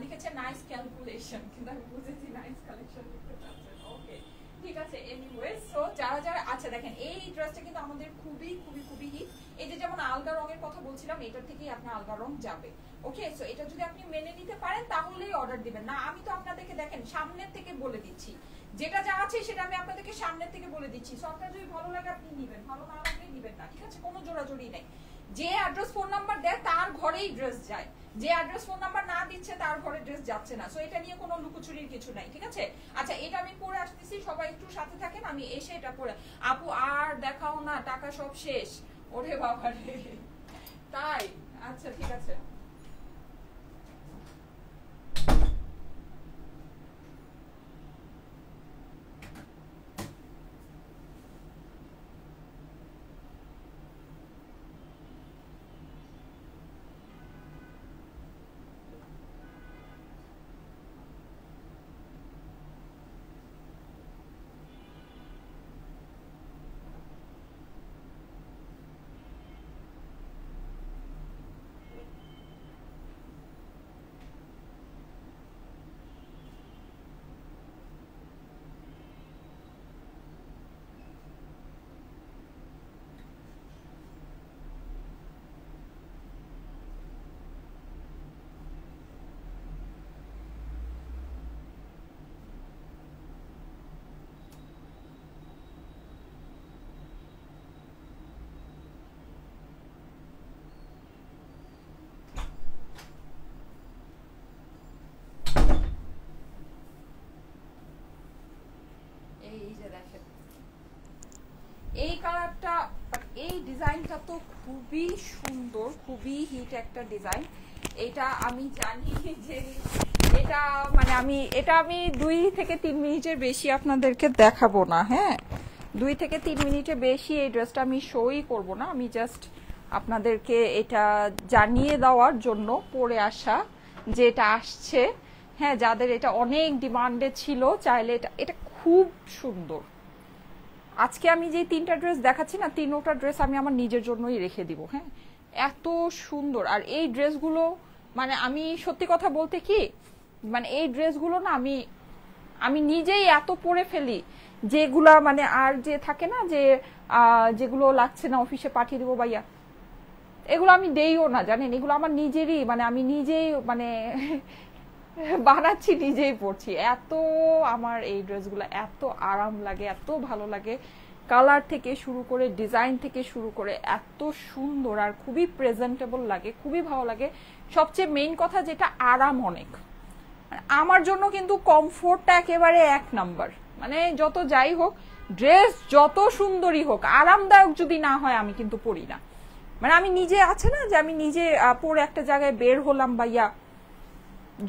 লিখেছে নাইস ক্যালকুলেশন, কিন্তু আমি বুঝেছি নাইস কালেকশন লিখতে চাচ্ছেন। ওকে, ঠিক আছে। এনিওয়ে, সো যারা যারা আচ্ছা দেখেন, এই ড্রেসটা কিন্তু আমাদের খুবই খুবই খুবই হিট। এই যে যেমন আলগা রঙের কথা বলছিলাম, এটার থেকেই আপনার আলগা রং যাবে। ওকে, সো এটা যদি আপনি মেনে নিতে পারেন তাহলেই অর্ডার দিবেন। না, আমি তো আপনাদেরকে দেখেন সামনের থেকে বলে দিচ্ছি, যেটা যা আছে সেটা আমি আপনাদেরকে সামনের থেকে বলে দিচ্ছি। সো আপনার যদি ভালো লাগে আপনি নিবেন, ভালো না লাগলে নিবেন না, ঠিক আছে? কোনো জোড়াজোড়ি নেই। যে অ্যাড্রেস ফোন নাম্বার দেয় তার ঘরেই ড্রেস যায়, যে অ্যাড্রেস ফোন নাম্বার না দিচ্ছে তার ঘরে ড্রেস যাচ্ছে না। সো এটা নিয়ে কোনো লুকোচুরির কিছু নাই, ঠিক আছে? আচ্ছা, এটা আমি পরে আসতেছি, সবাই একটু সাথে থাকেন, আমি এসে এটা পরে। আপু আর দেখাও না, টাকা সব শেষ। ওরে বাবা রে, তাই? আচ্ছা, ঠিক আছে। এই যে দেখেন, এই কালারটা, এই ডিজাইনটা তো খুবই সুন্দর, খুবই হিট একটা ডিজাইন। এটা আমি জানি যে এটা মানে আমি 2 থেকে 3 মিনিটের বেশি আপনাদেরকে দেখাবো না। হ্যাঁ, 2 থেকে 3 মিনিটের বেশি এই ড্রেসটা আমি শোই করব না। আমি জাস্ট আপনাদেরকে এটা জানিয়ে দেওয়ার জন্য পরে আসা যে এটা আসছে। হ্যাঁ, যাদের এটা অনেক ডিমান্ডে ছিল, চাইলে এটা খুব সুন্দর। আজকে আমি যে 3টা ড্রেস দেখাচ্ছি না, 3টা ড্রেস আমি আমার নিজের জন্যই রেখে দিব। হ্যাঁ, এত সুন্দর। আর এই ড্রেসগুলো মানে আমি সত্যি কথা বলতে কি, মানে এই ড্রেসগুলো না আমি নিজেই এত পরে ফেলি, যেগুলা মানে আর যে থাকে না যে যেগুলো লাগছে না অফিসে পাঠিয়ে দিব ভাইয়া, এগুলো আমি দেইও না, জানেন? এগুলো আমার নিজেরই, মানে আমি নিজেই মানে বানাচ্ছি, নিজেই পড়ছি। এত আমার এই ড্রেসগুলো এত আরাম লাগে, এত ভালো লাগে। কালার থেকে শুরু করে, ডিজাইন থেকে শুরু করে এত সুন্দর আর খুবই প্রেজেন্টেবল লাগে, খুবই ভালো লাগে। সবচেয়ে মেইন কথা যেটা, আরাম অনেক। আমার জন্য কিন্তু কমফোর্টটা একেবারে 1 নাম্বার। মানে যত যাই হোক, ড্রেস যত সুন্দরই হোক, আরামদায়ক যদি না হয় আমি কিন্তু পরি না। মানে আমি নিজে আছে না যে আমি নিজে পরে একটা জায়গায় বের হলাম ভাইয়া,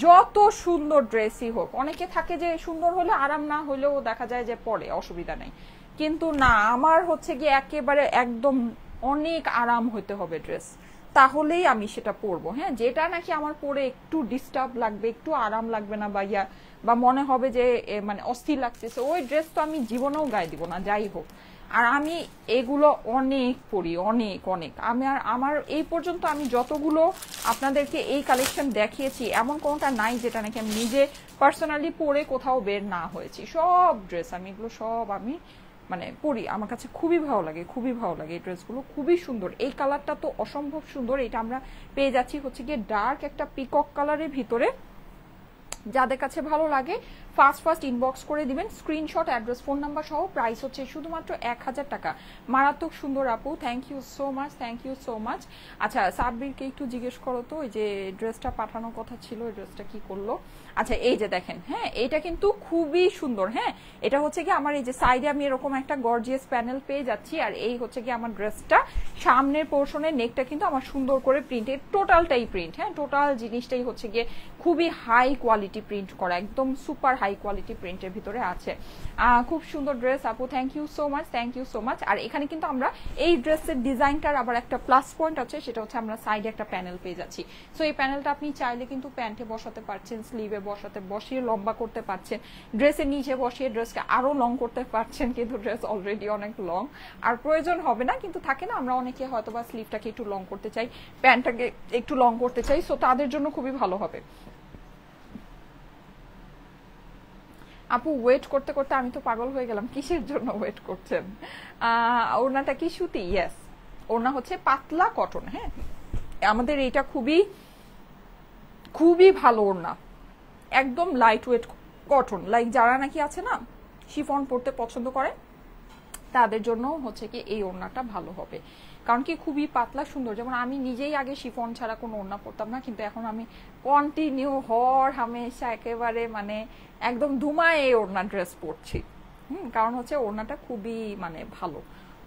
যত সুন্দর ড্রেসই হোক, অনেকে থাকে যে সুন্দর হলে আরাম না হলেও দেখা যায় যে পরে অসুবিধা নেই, কিন্তু না, আমার হচ্ছে গিয়ে একেবারে একদম অনেক আরাম হতে হবে ড্রেস, তাহলেই আমি সেটা পরবো। হ্যাঁ, যেটা নাকি আমার পরে একটু ডিস্টার্ব লাগবে, একটু আরাম লাগবে না ভাইয়া, বা মনে হবে যে মানে অস্থির লাগতেছে, ওই ড্রেস তো আমি জীবনেও গায়ে দিব না, যাই হোক। আর আমি এগুলো অনেক পরি, অনেক অনেক। আমার এই পর্যন্ত আমি যতগুলো আপনাদেরকে এই কালেকশন দেখিয়েছি, এমন কোনোটা নাই যেটা নাকি আমি নিজে পার্সোনালি পরে কোথাও বের না হয়েছি। সব ড্রেস আমি এগুলো সব আমি মানে পরি, আমার কাছে খুবই ভালো লাগে, খুবই ভালো লাগে। এই ড্রেসগুলো খুবই সুন্দর। এই কালারটা তো অসম্ভব সুন্দর। এটা আমরা পেয়ে যাচ্ছি হচ্ছে গিয়ে ডার্ক একটা পিকক কালারের ভিতরে। যাদের কাছে ভালো লাগে ফার্স্ট ইনবক্স করে দিবেন, স্ক্রিনশট, অ্যাড্রেস, ফোন নাম্বার সহ। প্রাইস হচ্ছে শুধুমাত্র 1000 টাকা। মারাত্মক সুন্দর আপু, thank you so much, thank you so much. আচ্ছা, সাব্বিরকে একটু জিজ্ঞেস করো তো, ওই যে ড্রেসটা পাঠানোর কথা ছিল, ওই ড্রেসটা কি করলো? আচ্ছা, এই যে দেখেন, হ্যাঁ, এটা কিন্তু খুবই সুন্দর। হ্যাঁ, এটা হচ্ছে কি আমার এই যে সাইডে আমি এরকম একটা গর্জিয়াস প্যানেল পেয়ে যাচ্ছি, আর এই হচ্ছে কি আমার ড্রেসটা সামনের পোর্শনের নেকটা কিন্তু আমার সুন্দর করে প্রিন্টেড, টোটালটাই প্রিন্ট। হ্যাঁ, টোটাল জিনিসটাই হচ্ছে গিয়ে খুবই হাই কোয়ালিটি প্রিন্ট করা, একদম সুপার হাই হাই কোয়ালিটি প্রিন্টের ভিতরে আছে। খুব সুন্দর ড্রেস আপু, thank you so much, thank you so much. আর এখানে কিন্তু আমরা এই ড্রেসের ডিজাইনটার আবার একটা প্লাস পয়েন্ট আছে, সেটা হচ্ছে আমরা সাইডে একটা প্যানেল পেয়ে যাচ্ছি। সো এই প্যানেলটা আপনি চাইলে কিন্তু প্যান্টে বসাতে পারছেন, স্লিভে বসিয়ে লম্বা করতে পারছেন, ড্রেসের নিচে বসিয়ে ড্রেসকে আরো লং করতে পারছেন, কিন্তু ড্রেস অলরেডি অনেক লং, আর প্রয়োজন হবে না। কিন্তু থাকে না, আমরা অনেকে হয়তো বা স্লিভটাকে একটু লং করতে চাই, প্যান্টটাকে একটু লং করতে চাই, সো তাদের জন্য খুবই ভালো হবে। আপু ওয়েট করতে করতে আমি তো পাগল হয়ে গেলাম, কিসের জন্য ওয়েট করছেন? ওড়নাটা কি সুতি? ইয়েস, ওড়না হচ্ছে পাতলা কটন। হ্যাঁ, আমাদের এইটা খুবই খুবই ভালো ওড়না, একদম লাইট ওয়েট কটন। লাইক যারা নাকি আছে না শিফন পরতে পছন্দ করে, তাদের জন্য হচ্ছে কি এই ওড়নাটা ভালো হবে, কারণ কি খুবই পাতলা সুন্দর। যেমন আমি নিজেই আগে শিফন ছাড়া কোনো ওড়না পরতাম না, কিন্তু এখন আমি কন্টিনিউ হামেশা একেবারে মানে একদম ধুমায় এই ওড়না ড্রেস পরছি। কারণ হচ্ছে ওড়নাটা খুবই মানে ভালো,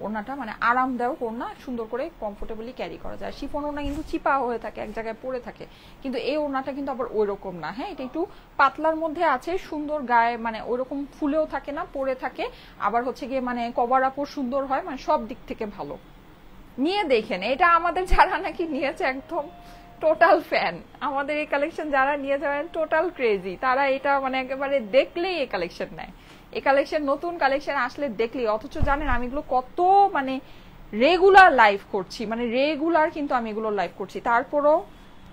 ওড়নাটা মানে আরামদায়ক ওড়না, সুন্দর করে কমফোর্টেবলি ক্যারি করা যায়। শিফন ওড়না কিন্তু চিপা হয়ে থাকে, এক জায়গায় পড়ে থাকে, কিন্তু এই ওড়নাটা কিন্তু আবার ওই রকম না। হ্যাঁ, এটা একটু পাতলার মধ্যে আছে, সুন্দর গায়ে মানে ওইরকম ফুলেও থাকে না, পরে থাকে, আবার হচ্ছে গিয়ে মানে কভার আপও সুন্দর হয়, মানে সব দিক থেকে ভালো। নিয়ে দেখেন, এটা আমাদের যারা নাকি নিয়েছে একদম টোটাল ফ্যান, আমাদের এই কালেকশন যারা নিয়ে যাবেন টোটাল ক্রেজি, তারা এটা মানে একেবারে দেখলেই এই কালেকশন নেয়। এই কালেকশন নতুন কালেকশন আসলে দেখলেই, অথচ জানেন আমি এগুলো কত মানে রেগুলার লাইভ করছি, মানে রেগুলার কিন্তু আমি এগুলো লাইভ করছি, তারপরও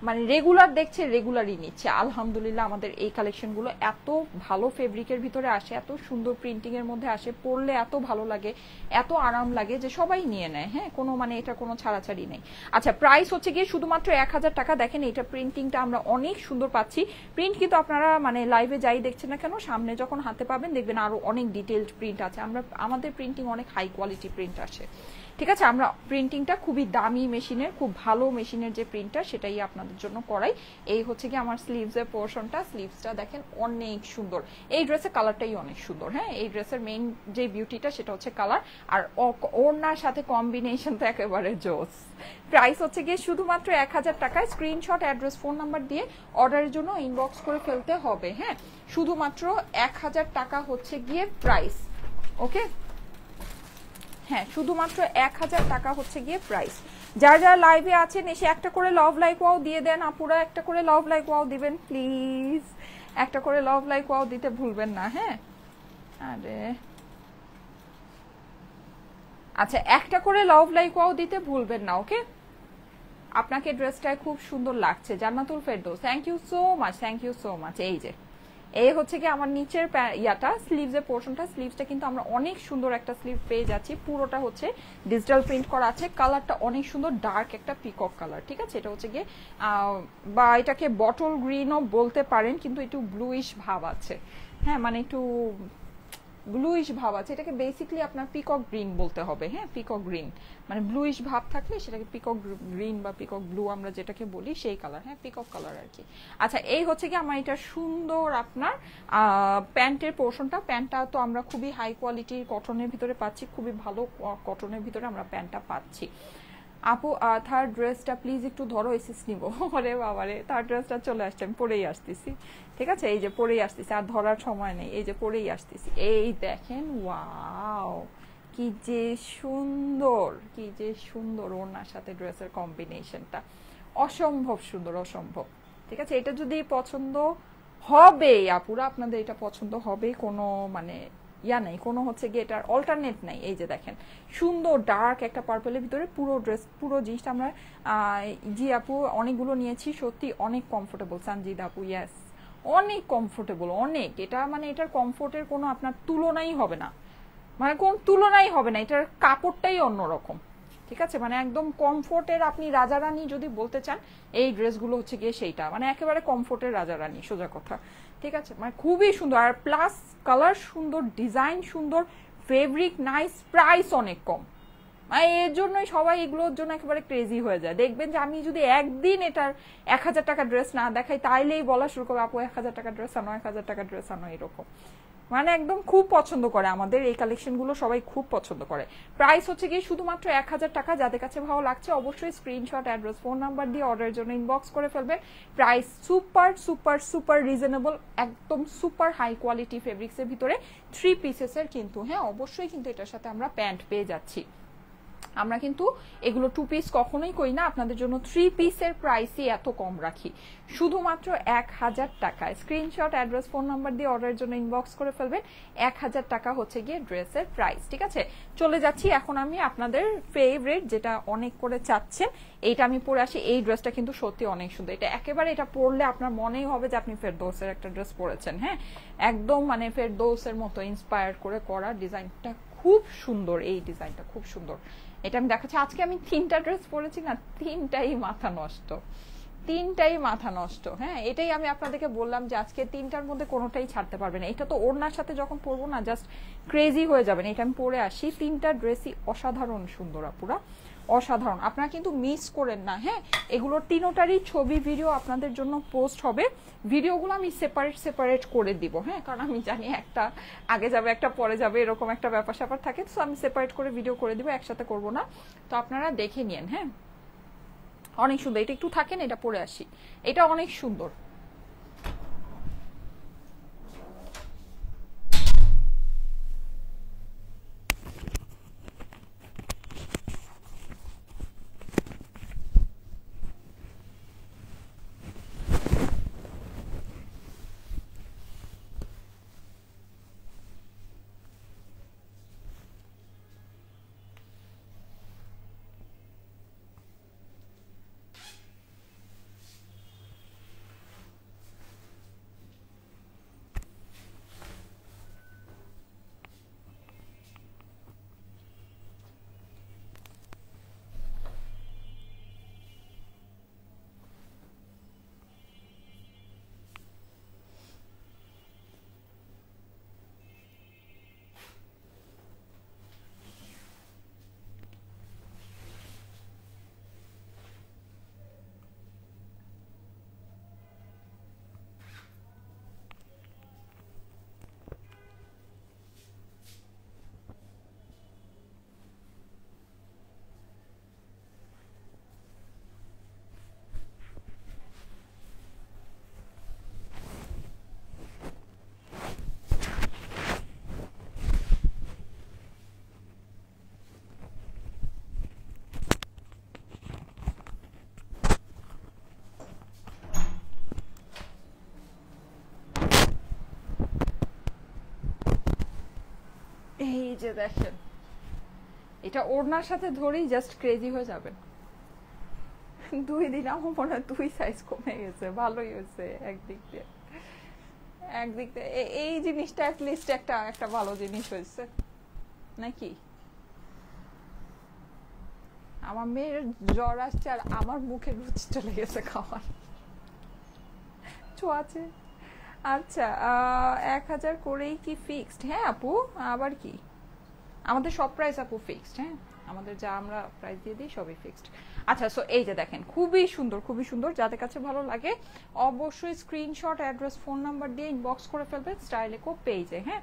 মানে রেগুলার দেখছে, রেগুলারই নিচ্ছে। আলহামদুলিল্লাহ আমাদের এই কালেকশনগুলো এত ভালো ফেব্রিকের ভিতরে আসে, এত সুন্দর প্রিন্টিং এর মধ্যে আসে, পরলে এত ভালো লাগে, এত আরাম লাগে যে সবাই নিয়ে নেয়। হ্যাঁ, কোনো মানে এটা কোনো ছাড়াছাড়ি নেই। আচ্ছা, প্রাইস হচ্ছে গিয়ে শুধুমাত্র 1000 টাকা। দেখেন এটা প্রিন্টিংটা আমরা অনেক সুন্দর পাচ্ছি, প্রিন্ট কিন্তু আপনারা মানে লাইভে যাই দেখছেন না কেন, সামনে যখন হাতে পাবেন দেখবেন আরো অনেক ডিটেইলড প্রিন্ট আছে। আমাদের প্রিন্টিং অনেক হাই কোয়ালিটি প্রিন্ট আসে, ঠিক আছে। আমরা প্রিন্টিংটা খুবই দামি মেশিনের, খুব ভালো মেশিনের যে প্রিন্টার, সেটাই আপনাদের জন্য করাই। এই হচ্ছে কি আমার স্লিভসের পোর্শনটা, স্লিভসটা দেখেন অনেক সুন্দর, এই ড্রেসের কালারটাই অনেক সুন্দর। হ্যাঁ, এই ড্রেসের মেইন যে বিউটিটা সেটা হচ্ছে কালার, আর ওড়নার সাথে কম্বিনেশন তো একেবারে জোস। প্রাইস হচ্ছে গিয়ে শুধুমাত্র 1000 টাকায়। স্ক্রিনশট, অ্যাড্রেস, ফোন নাম্বার দিয়ে অর্ডারের জন্য ইনবক্স করে ফেলতে হবে। হ্যাঁ, শুধুমাত্র 1000 টাকা হচ্ছে গিয়ে প্রাইস। ওকে, হ্যাঁ, শুধুমাত্র 1000 টাকা হচ্ছে গিয়ে প্রাইস। যারা যারা লাইভে আছেন এসে একটা করে লাভ লাইক ওয়াও দিয়ে দেন, আপুরা একটা করে লাভ লাইক ওয়াও দিবেন প্লিজ, একটা করে লাভ লাইক ওয়াও দিতে ভুলবেন না। হ্যাঁ, আরে আচ্ছা, একটা করে লাভ লাইক ওয়াও দিতে ভুলবেন না। ওকে, আপনাকে ড্রেসটায় খুব সুন্দর লাগছে, Jannatul Ferdous, thank you so much, thank you so much. এই যে এই হচ্ছে কি আমার নিচের ইয়াটা, স্লিভসের পোর্শনটা, স্লিভসটা কিন্তু আমরা অনেক সুন্দর একটা স্লিভ পেয়ে যাচ্ছি, পুরোটা হচ্ছে ডিজিটাল প্রিন্ট করা আছে, কালারটা অনেক সুন্দর, ডার্ক একটা পিকক কালার, ঠিক আছে। এটা হচ্ছে গিয়ে বা এটাকে বটল গ্রিনও বলতে পারেন, কিন্তু একটু ব্লুইশ ভাব আছে। হ্যাঁ, মানে একটু ব্লুইশ ভাব আছে, এটাকে বেসিক্যালি আপনার পিকক গ্রিন বলতে হবে। হ্যাঁ, পিকক গ্রিন মানে ব্লুইশ ভাব থাকলে সেটাকে পিকক গ্রিন বা পিকক ব্লু আমরা যেটাকে বলি সেই কালার। হ্যাঁ, পিকক কালার আর কি। আচ্ছা, এই হচ্ছে কি আমার এটা সুন্দর আপনার প্যান্টের পোর্শনটা। প্যান্টটা তো আমরা খুবই হাই কোয়ালিটির কটনের ভিতরে পাচ্ছি, খুবই ভালো কটনের ভিতরে আমরা প্যান্টটা পাচ্ছি। আপু থার্ড ড্রেসটা প্লিজ একটু ধরো, এসিস নিব। ওরে বাবারে, থার্ড ড্রেসটা চলে আসছে, আমি পরেই আসতেছি, ঠিক আছে। এই যে পরেই আসতেছি, আর ধরার সময় নেই, এই যে পরেই আসতেছি। এই দেখেন, ওয়াও, কি যে সুন্দর, কি যে সুন্দর ওনার সাথে ড্রেসের কম্বিনেশনটা, অসম্ভব সুন্দর, অসম্ভব। ঠিক আছে, এটা যদি পছন্দ হবে আপুরা, আপনাদের এটা পছন্দ হবে, কোনো মানে ইয়া নেই, কোনো হচ্ছে গিয়ে এটার অল্টারনেট নাই। এই যে দেখেন সুন্দর ডার্ক একটা পার্পলের ভিতরে পুরো ড্রেস, পুরো জিনিসটা আমরা জি আপু অনেকগুলো নিয়েছি, সত্যি অনেক কমফোর্টেবল। সানজিদ আপু, ইয়েস, অনেক কমফোর্টেবল, অনেক। এটা মানে এটার কমফোর্টের কোনো আপনার তুলনাই হবে না, মানে কোন তুলনাই হবে না, এটার কাপড়টাই অন্যরকম, ঠিক আছে। মানে একদম কমফোর্টের আপনি রাজা রানী যদি বলতে চান, এই ড্রেসগুলো হচ্ছে গিয়ে সেইটা, মানে একেবারে কমফোর্টের রাজা রানী, সোজা কথা, ঠিক আছে। মানে খুবই সুন্দর, আর প্লাস কালার সুন্দর, ডিজাইন সুন্দর, ফেব্রিক নাইস, প্রাইস অনেক কম। মানে এর জন্যই সবাই এগুলোর জন্য একেবারে ক্রেজি হয়ে যায়। দেখবেন যে আমি যদি একদিন এটার 1000 টাকা ড্রেস না দেখাই, তাইলেই বলা শুরু করবো আপু 1000 টাকা ড্রেস আনো, 1000 টাকা ড্রেস আনো, এরকম। মানে একদম খুব পছন্দ করে, আমাদের এই কালেকশনগুলো সবাই খুব পছন্দ করে। প্রাইস হচ্ছে গিয়ে শুধুমাত্র 1000 টাকা। যাদের কাছে ভালো লাগছে অবশ্যই স্ক্রিনশট, অ্যাড্রেস, ফোন নাম্বার দিয়ে অর্ডারের জন্য ইনবক্স করে ফেলবেন। Price super super super reasonable, একদম সুপার হাই কোয়ালিটি ফেব্রিক্সের ভিতরে 3 পিসেসের কিন্তু। হ্যাঁ, অবশ্যই কিন্তু এটার সাথে আমরা প্যান্ট পেয়ে যাচ্ছি। আমরা কিন্তু এগুলো 2 পিস কখনোই করি না, আপনাদের জন্য 3 পিসের প্রাইসই এত কম রাখি, শুধুমাত্র 1000 টাকায়। স্ক্রিনশট, অ্যাড্রেস, ফোন নাম্বার দিয়ে অর্ডারের জন্য ইনবক্স করে ফেলবেন। 1000 টাকা হচ্ছে গিয়ে ড্রেসের প্রাইস, ঠিক আছে? চলে যাচ্ছি এখন আমি আপনাদের ফেভারিট, যেটা অনেক করে চাচ্ছেন, এইটা আমি পরে আসি। এই ড্রেসটা কিন্তু সত্যি অনেক সুন্দর, এটা একেবারে, এটা পরলে আপনার মনেই হবে যে আপনি ফেরদৌসের একটা ড্রেস পরেছেন। হ্যাঁ, একদম মানে ফেরদৌসের মতো ইন্সপায়ার করে করা, ডিজাইনটা খুব সুন্দর, এই ডিজাইনটা খুব সুন্দর। এটা আমি দেখাচ্ছি। আজকে আমি 3টা ড্রেস পরেছি না, 3টাই মাথা নষ্ট, 3টাই মাথা নষ্ট। হ্যাঁ, এটাই আমি আপনাদেরকে বললাম যে আজকে 3টার মধ্যে কোনোটাই ছাড়তে পারবে না। এটা তো ওড়নার সাথে যখন পরবো না, জাস্ট ক্রেজি হয়ে যাবেন। এটা আমি পরে আসি। 3টা ড্রেসই অসাধারণ সুন্দর আপুরা, অসাধারণ। আপনারা কিন্তু মিস করেন না। হ্যাঁ, এগুলোর 3টারই ছবি ভিডিও আপনাদের জন্য পোস্ট হবে। ভিডিওগুলো আমি সেপারেট করে দিব। হ্যাঁ, কারণ আমি জানি একটা আগে যাবে একটা পরে যাবে, এরকম একটা ব্যাপার স্যাপার থাকে, তো আমি সেপারেট করে ভিডিও করে দিব, একসাথে করব না। তো আপনারা দেখে নিন। হ্যাঁ, অনেক সুন্দর। এটা একটু থাকেন, এটা পরে আসি। এটা অনেক সুন্দর। এই যে দেখেন, এটা ওড়নার সাথে ধরেই জাস্ট ক্রেজি হয়ে যাবেন। 2 দিন আমার মনে হয় 2 সাইজ কমে গেছে, ভালোই হয়েছে একদিক দিয়ে। একদিক দিয়ে এই জিনিসটা অ্যাটলিস্ট একটা ভালো জিনিস হয়েছে নাকি? আমার মেয়ের জ্বর আসছে আর আমার মুখে রুচি চলে গেছে খাওয়ার ছোঁয়াচে। আচ্ছা, 1000 করেই কি ফিক্সড? হ্যাঁ আপু, আবার কি, আমাদের সব প্রাইস আপু ফিক্সড। হ্যাঁ, আমাদের যা আমরা প্রাইস দিয়ে দিই সবই ফিক্সড। আচ্ছা, সো এই যে দেখেন, খুবই সুন্দর, খুবই সুন্দর। যাদের কাছে ভালো লাগে অবশ্যই স্ক্রিনশট, অ্যাড্রেস, ফোন নাম্বার দিয়ে ইনবক্স করে ফেলবেন স্টাইলেকো পেজে। হ্যাঁ,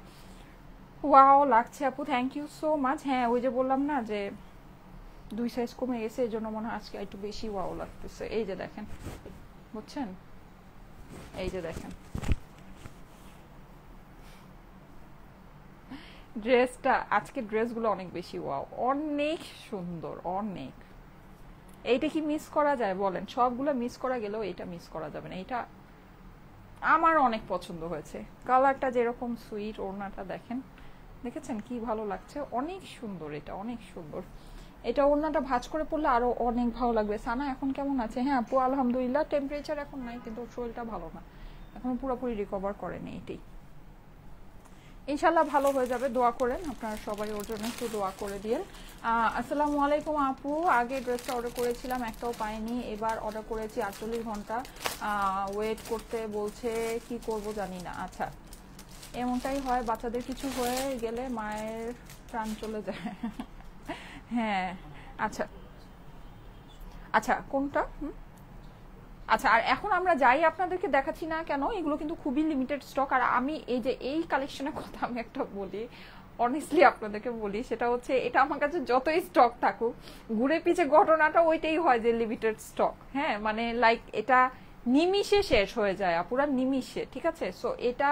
ওয়াও লাগছে আপু, থ্যাংক ইউ সো মাচ। হ্যাঁ, ওই যে বললাম না যে 2 সাইজ কমে গেছে, এই জন্য মনে হয় আজকে একটু বেশি ওয়াও লাগতেছে। এই যে দেখেন, বুঝছেন? এই যে দেখেন ড্রেসটা, আজকে ড্রেসগুলো অনেক বেশি ওয়াও, অনেক সুন্দর, অনেক। এইটা কি মিস করা যায় বলেন? সবগুলো মিস করা গেলেও এটা মিস করা যাবে না। এটা আমার অনেক পছন্দ হয়েছে, কালারটা যেরকম সুইট, ওড়নাটা দেখেন, দেখেছেন কি ভালো লাগছে, অনেক সুন্দর, এটা অনেক সুন্দর। এটা ওড়নাটা ভাঁজ করে পড়লে আরো অনেক ভালো লাগবে। সানা এখন কেমন আছে? হ্যাঁ আপু আলহামদুলিল্লাহ, টেম্পারেচার এখন নাই, কিন্তু শরীরটা ভালো না, এখন পুরোপুরি রিকভার করেনি। এটাই ইনশাল্লাহ ভালো হয়ে যাবে, দোয়া করেন আপনারা সবাই ওর জন্য, একটু দোয়া করে দিয়েন। আসসালামু আলাইকুম আপু, আগে ড্রেসটা অর্ডার করেছিলাম, একটাও পাইনি, এবার অর্ডার করেছি 48 ঘন্টা ওয়েট করতে বলছে, কি করব জানি না। আচ্ছা, এমনটাই হয়, বাচ্চাদের কিছু হয়ে গেলে মায়ের প্রাণ চলে যায়। হ্যাঁ, আচ্ছা আচ্ছা, কোনটা? আচ্ছা, আর এখন আমরা যাই আপনাদেরকে দেখাচ্ছি না কেন, এগুলো কিন্তু খুবই লিমিটেড স্টক। আর আমি এই যে এই কালেকশনের কথা আমি একটা বলি, অনেস্টলি আপনাদেরকে বলি, সেটা হচ্ছে এটা আমার কাছে যতই স্টক থাকুক, ঘুরে পিছে ঘটনাটা ওইটাই হয় যে লিমিটেড স্টক। হ্যাঁ, মানে লাইক এটা নিমিষে শেষ হয়ে যায় আপুরা, নিমিষে। ঠিক আছে, সো এটা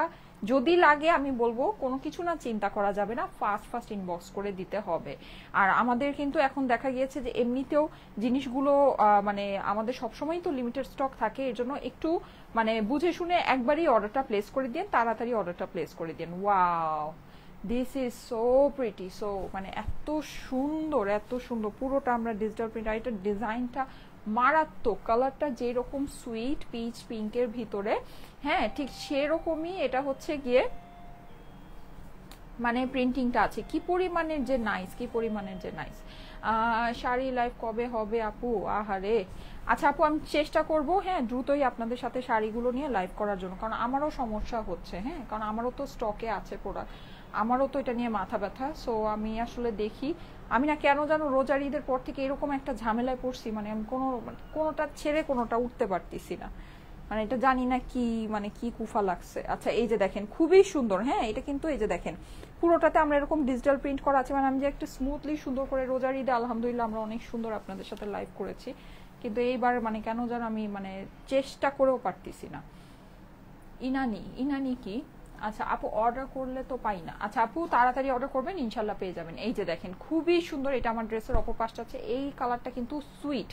যদি লাগে আমি বলবো কোনো কিছু না চিন্তা করা যাবে না, ফার্স্ট ফার্স্ট ইনবক্স করে দিতে হবে। আর আমাদের কিন্তু এখন দেখা গিয়েছে যে এমনিতেও জিনিসগুলো মানে আমাদের সবসময় তো লিমিটেড স্টক থাকে, এর জন্য একটু মানে বুঝে শুনে একবারই অর্ডারটা প্লেস করে দিন, তাড়াতাড়ি অর্ডারটা প্লেস করে দিন। Wow, this is so pretty, so মানে এত সুন্দর, এত সুন্দর। পুরোটা আমরা ডিজিটাল প্রিন্ট, আর এটার ডিজাইনটা মারাত্মক, কালারটা যেরকম সুইট পিচ পিঙ্কের ভিতরে, হ্যাঁ ঠিক সেরকমই এটা হচ্ছে গিয়ে মানে প্রিন্টিংটা আছে। কি পরিমাণের যে নাইস, কি পরিমাণের যে নাইস। শাড়ি লাইভ কবে হবে আপু? আহারে, আচ্ছা আপু আমি চেষ্টা করব হ্যাঁ দ্রুতই আপনাদের সাথে শাড়িগুলো নিয়ে লাইভ করার জন্য, কারণ আমারও সমস্যা হচ্ছে। হ্যাঁ, কারণ আমারও তো স্টকে আছে প্রোডাক্ট, আমারও তো এটা নিয়ে মাথা ব্যথা। সো আমি আসলে দেখি, আমি না কেন জানো রোজার ঈদের পর থেকে এরকম একটা ঝামেলায় পড়ছি, মানে আমি কোনোটা ছেড়ে কোনোটা উঠতে পারতেছি না, মানে এটা জানি না কি মানে কি কুফা লাগছে। আচ্ছা এই যে দেখেন খুবই সুন্দর, হ্যাঁ এটা কিন্তু এই যে দেখেন পুরোটাতে আমরা এরকম ডিজিটাল প্রিন্ট করা আছে, মানে আমি যে একটা স্মুথলি সুন্দর করে রোজার ঈদে আলহামদুলিল্লাহ আমরা অনেক সুন্দর আপনাদের সাথে লাইভ করেছি, কিন্তু এইবার মানে কেন যেন আমি মানে চেষ্টা করেও পারতেছি না। ইনানি, ইনানি কি? আচ্ছা আপু অর্ডার করলে তো পাই না। আচ্ছা আপু তাড়াতাড়ি অর্ডার করবেন, ইনশাল্লাহ পেয়ে যাবেন। এই যে দেখেন খুবই সুন্দর, এটা আমার ড্রেসের অপর পাশটা আছে। এই কালারটা কিন্তু সুইট,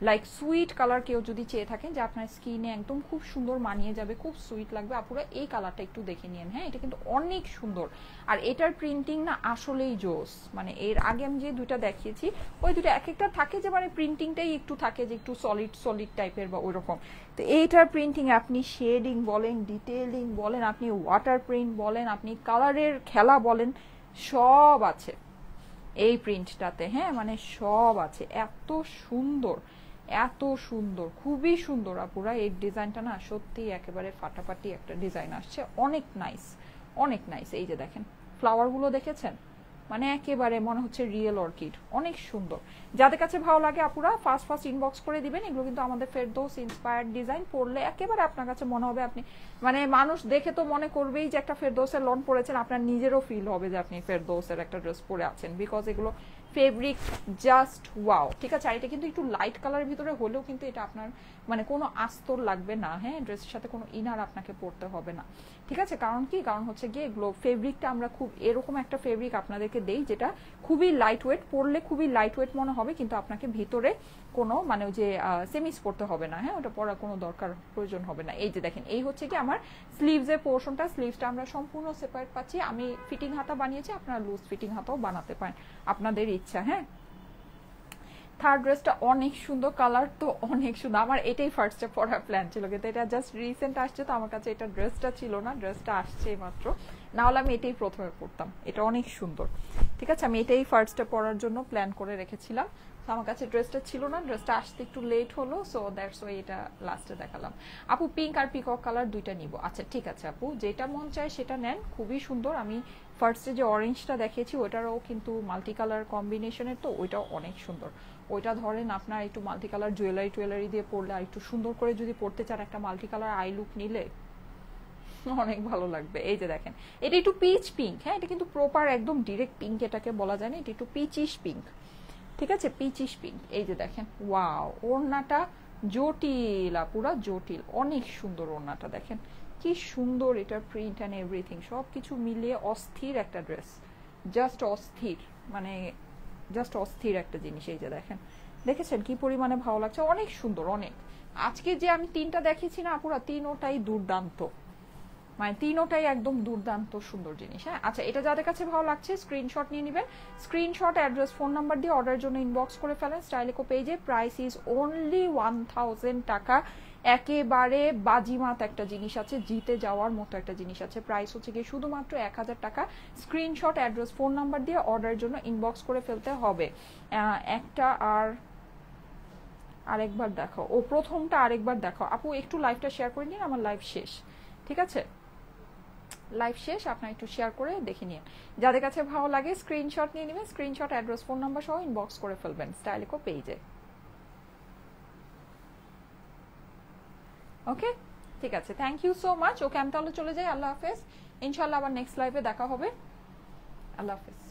লাইক সুইট কালার কেউ যদি চেয়ে থাকেন যে আপনার স্কিনে একদম খুব সুন্দর মানিয়ে যাবে, খুব সুইট লাগবে, আপুরা এই কালারটা একটু দেখে নিন। হ্যাঁ, এটা কিন্তু অনেক সুন্দর, আর এটার প্রিন্টিং না আসলেই জোস। মানে এর আগে আমি যে দুইটা দেখিয়েছি ওই দুটো এক একটা থাকে যে মানে প্রিন্টিংটাই একটু থাকে যে একটু সলিড সলিড টাইপের বা ওইরকম, তো এইটার প্রিন্টিং আপনি শেডিং বলেন, ডিটেইলিং বলেন, আপনি ওয়াটার প্রিন্ট বলেন, আপনি কালারের খেলা বলেন, সব আছে এই প্রিন্টটাতে। হ্যাঁ, মানে সব আছে, এত সুন্দর, এত সুন্দর, খুবই সুন্দর আপুরা। এই ডিজাইনটা না সত্যি একেবারে ফাটাফাটি একটা ডিজাইন আসছে, অনেক নাইস, অনেক নাইস। এই যে দেখেন ফ্লাওয়ারগুলো দেখেছেন, মানে একেবারে মনে হচ্ছে রিয়েল অর্কিড, অনেক সুন্দর। যাদের কাছে ভালো লাগে আপুরা ফার্স্ট ফার্স্ট ইনবক্স করে দিবেন। এগুলো কিন্তু আমাদের ফেরদৌস ইন্সপায়ার্ড ডিজাইন, পরলে একেবারে আপনার কাছে মনে হবে আপনি মানে মানুষ দেখে তো মনে করবেই যে একটা ফেরদৌসের লন পরেছেন, আপনার নিজেরও ফিল হবে যে আপনি ফেরদৌসের একটা ড্রেস পরে আছেন, বিকজ এগুলো ফেব্রিক জাস্ট ওয়াও। ঠিক আছে, আর এটা কিন্তু একটু লাইট কালারের ভিতরে হলেও কিন্তু এটা আপনার মানে কোনো আস্তর লাগবে না। হ্যাঁ, ড্রেসের সাথে কোনো ইনার আপনাকে পরতে হবে না। ঠিক আছে, কারণ কি, কারণ হচ্ছে গিয়ে এগুলো ফেব্রিকটা আমরা খুব এরকম একটা ফেব্রিক আপনাদেরকে দেই যেটা খুবই লাইট ওয়েট, পরলে খুবই লাইট ওয়েট মনে হবে, কিন্তু আপনাকে ভিতরে কোনো মানে ওই যে সেমিস পরতে হবে না। হ্যাঁ, ওটা পরার কোনো দরকার প্রয়োজন হবে না। এই যে দেখেন এই হচ্ছে কি আমার স্লিভসের পোর্শনটা, স্লিভসটা আমরা সম্পূর্ণ সেপারেট পাচ্ছি। আমি ফিটিং হাতা বানিয়েছি, আপনারা লুজ ফিটিং হাতাও বানাতে পারেন, আপনাদের ইচ্ছা। হ্যাঁ, থার্ড ড্রেসটা অনেক সুন্দর, কালার তো অনেক সুন্দর। আমার এটাই ফার্স্টে পরার প্ল্যান ছিল, কিন্তু এটা জাস্ট রিসেন্ট আসছে, তো আমার কাছে এটা ড্রেসটা ছিল না, ড্রেসটা আসছে মাত্র, না হলে আমি এটাই প্রথমে পরতাম। এটা অনেক সুন্দর। ঠিক আছে, আমি এটাই ফার্স্টে পরার জন্য প্ল্যান করে রেখেছিলাম, তো আমার কাছে ড্রেসটা ছিল না, ড্রেসটা আসতে একটু লেট হলো, সো দ্যাটস ওয়াই এটা লাস্টে দেখালাম। আপু পিঙ্ক আর পিকক কালার দুইটা নিব। আচ্ছা ঠিক আছে আপু, যেটা মন চায় সেটা নেন, খুবই সুন্দর। আমি ফার্স্টে যে অরেঞ্জটা দেখিয়েছি ওইটারও কিন্তু মাল্টি কালার কম্বিনেশনের, তো ওইটাও অনেক সুন্দর। ওইটা ধরেন আপনার একটু মাল্টি কালার জুয়েলারি দিয়ে পরলে, আর একটু সুন্দর করে যদি পরতে চান একটা মাল্টি কালার আই লুক নিলে অনেক ভালো লাগবে। এই যে দেখেন এটা একটু পিচ পিঙ্ক, হ্যাঁ এটা কিন্তু প্রপার একদম ডিরেক্ট পিঙ্ক এটাকে বলা যায় না, এটা একটু পিচিশ পিঙ্ক। ঠিক আছে, পিচিশ পিঙ্ক। এই যে দেখেন ওয়াও, ওড়নাটা জটিল, পুরা জটিল, অনেক সুন্দর ওড়নাটা দেখেন কি সুন্দর, এটার প্রিন্ট অ্যান্ড এভরিথিং সব কিছু মিলিয়ে অস্থির একটা ড্রেস, জাস্ট অস্থির, মানে জাস্ট অস্থির একটা জিনিস। এই যে দেখেন, দেখেছেন কি পরিমাণে ভালো লাগছে, অনেক সুন্দর অনেক। আজকে যে আমি তিনটা দেখিয়েছি না আপুরা, তিনোটাই দুর্দান্ত, মানে তিনোটাই একদম দুর্দান্ত সুন্দর জিনিস। হ্যাঁ, আচ্ছা এটা যাদের কাছে ভালো লাগছে স্ক্রিনশট নিয়ে নেবেন, স্ক্রিনশট অ্যাড্রেস ফোন নাম্বার দিয়ে অর্ডারের জন্য ইনবক্স করে ফেলেন স্টাইলিকো পেজে। প্রাইস ইজ অনলি 1000 টাকা, একেবারে বাজিমাত একটা জিনিস আছে, জিতে যাওয়ার মতো একটা জিনিস আছে। প্রাইস হচ্ছে গিয়ে শুধুমাত্র 1000 টাকা। স্ক্রিনশট অ্যাড্রেস ফোন নাম্বার দিয়ে অর্ডারের জন্য ইনবক্স করে ফেলতে হবে। একটা আর আরেকবার দেখো, ও প্রথমটা আরেকবার দেখো আপু, একটু লাইভটা শেয়ার করে নিন, আমার লাইভ শেষ। ঠিক আছে, লাইভ শেষ, আপনারা একটু শেয়ার করে দেখে নিন। যাদের কাছে ভালো লাগে স্ক্রিনশট নিয়ে নেবেন, স্ক্রিনশট অ্যাড্রেস ফোন নাম্বার সহ ইনবক্স করে ফেলবেন স্টাইলিকো পেজে। ওকে, ঠিক আছে, থ্যাংক ইউ সো মাচ। ওকে, আমি তাহলে চলে যাই। আল্লাহ হাফেজ, ইনশাল্লাহ আবার নেক্সট লাইভে দেখা হবে। আল্লাহ হাফেজ।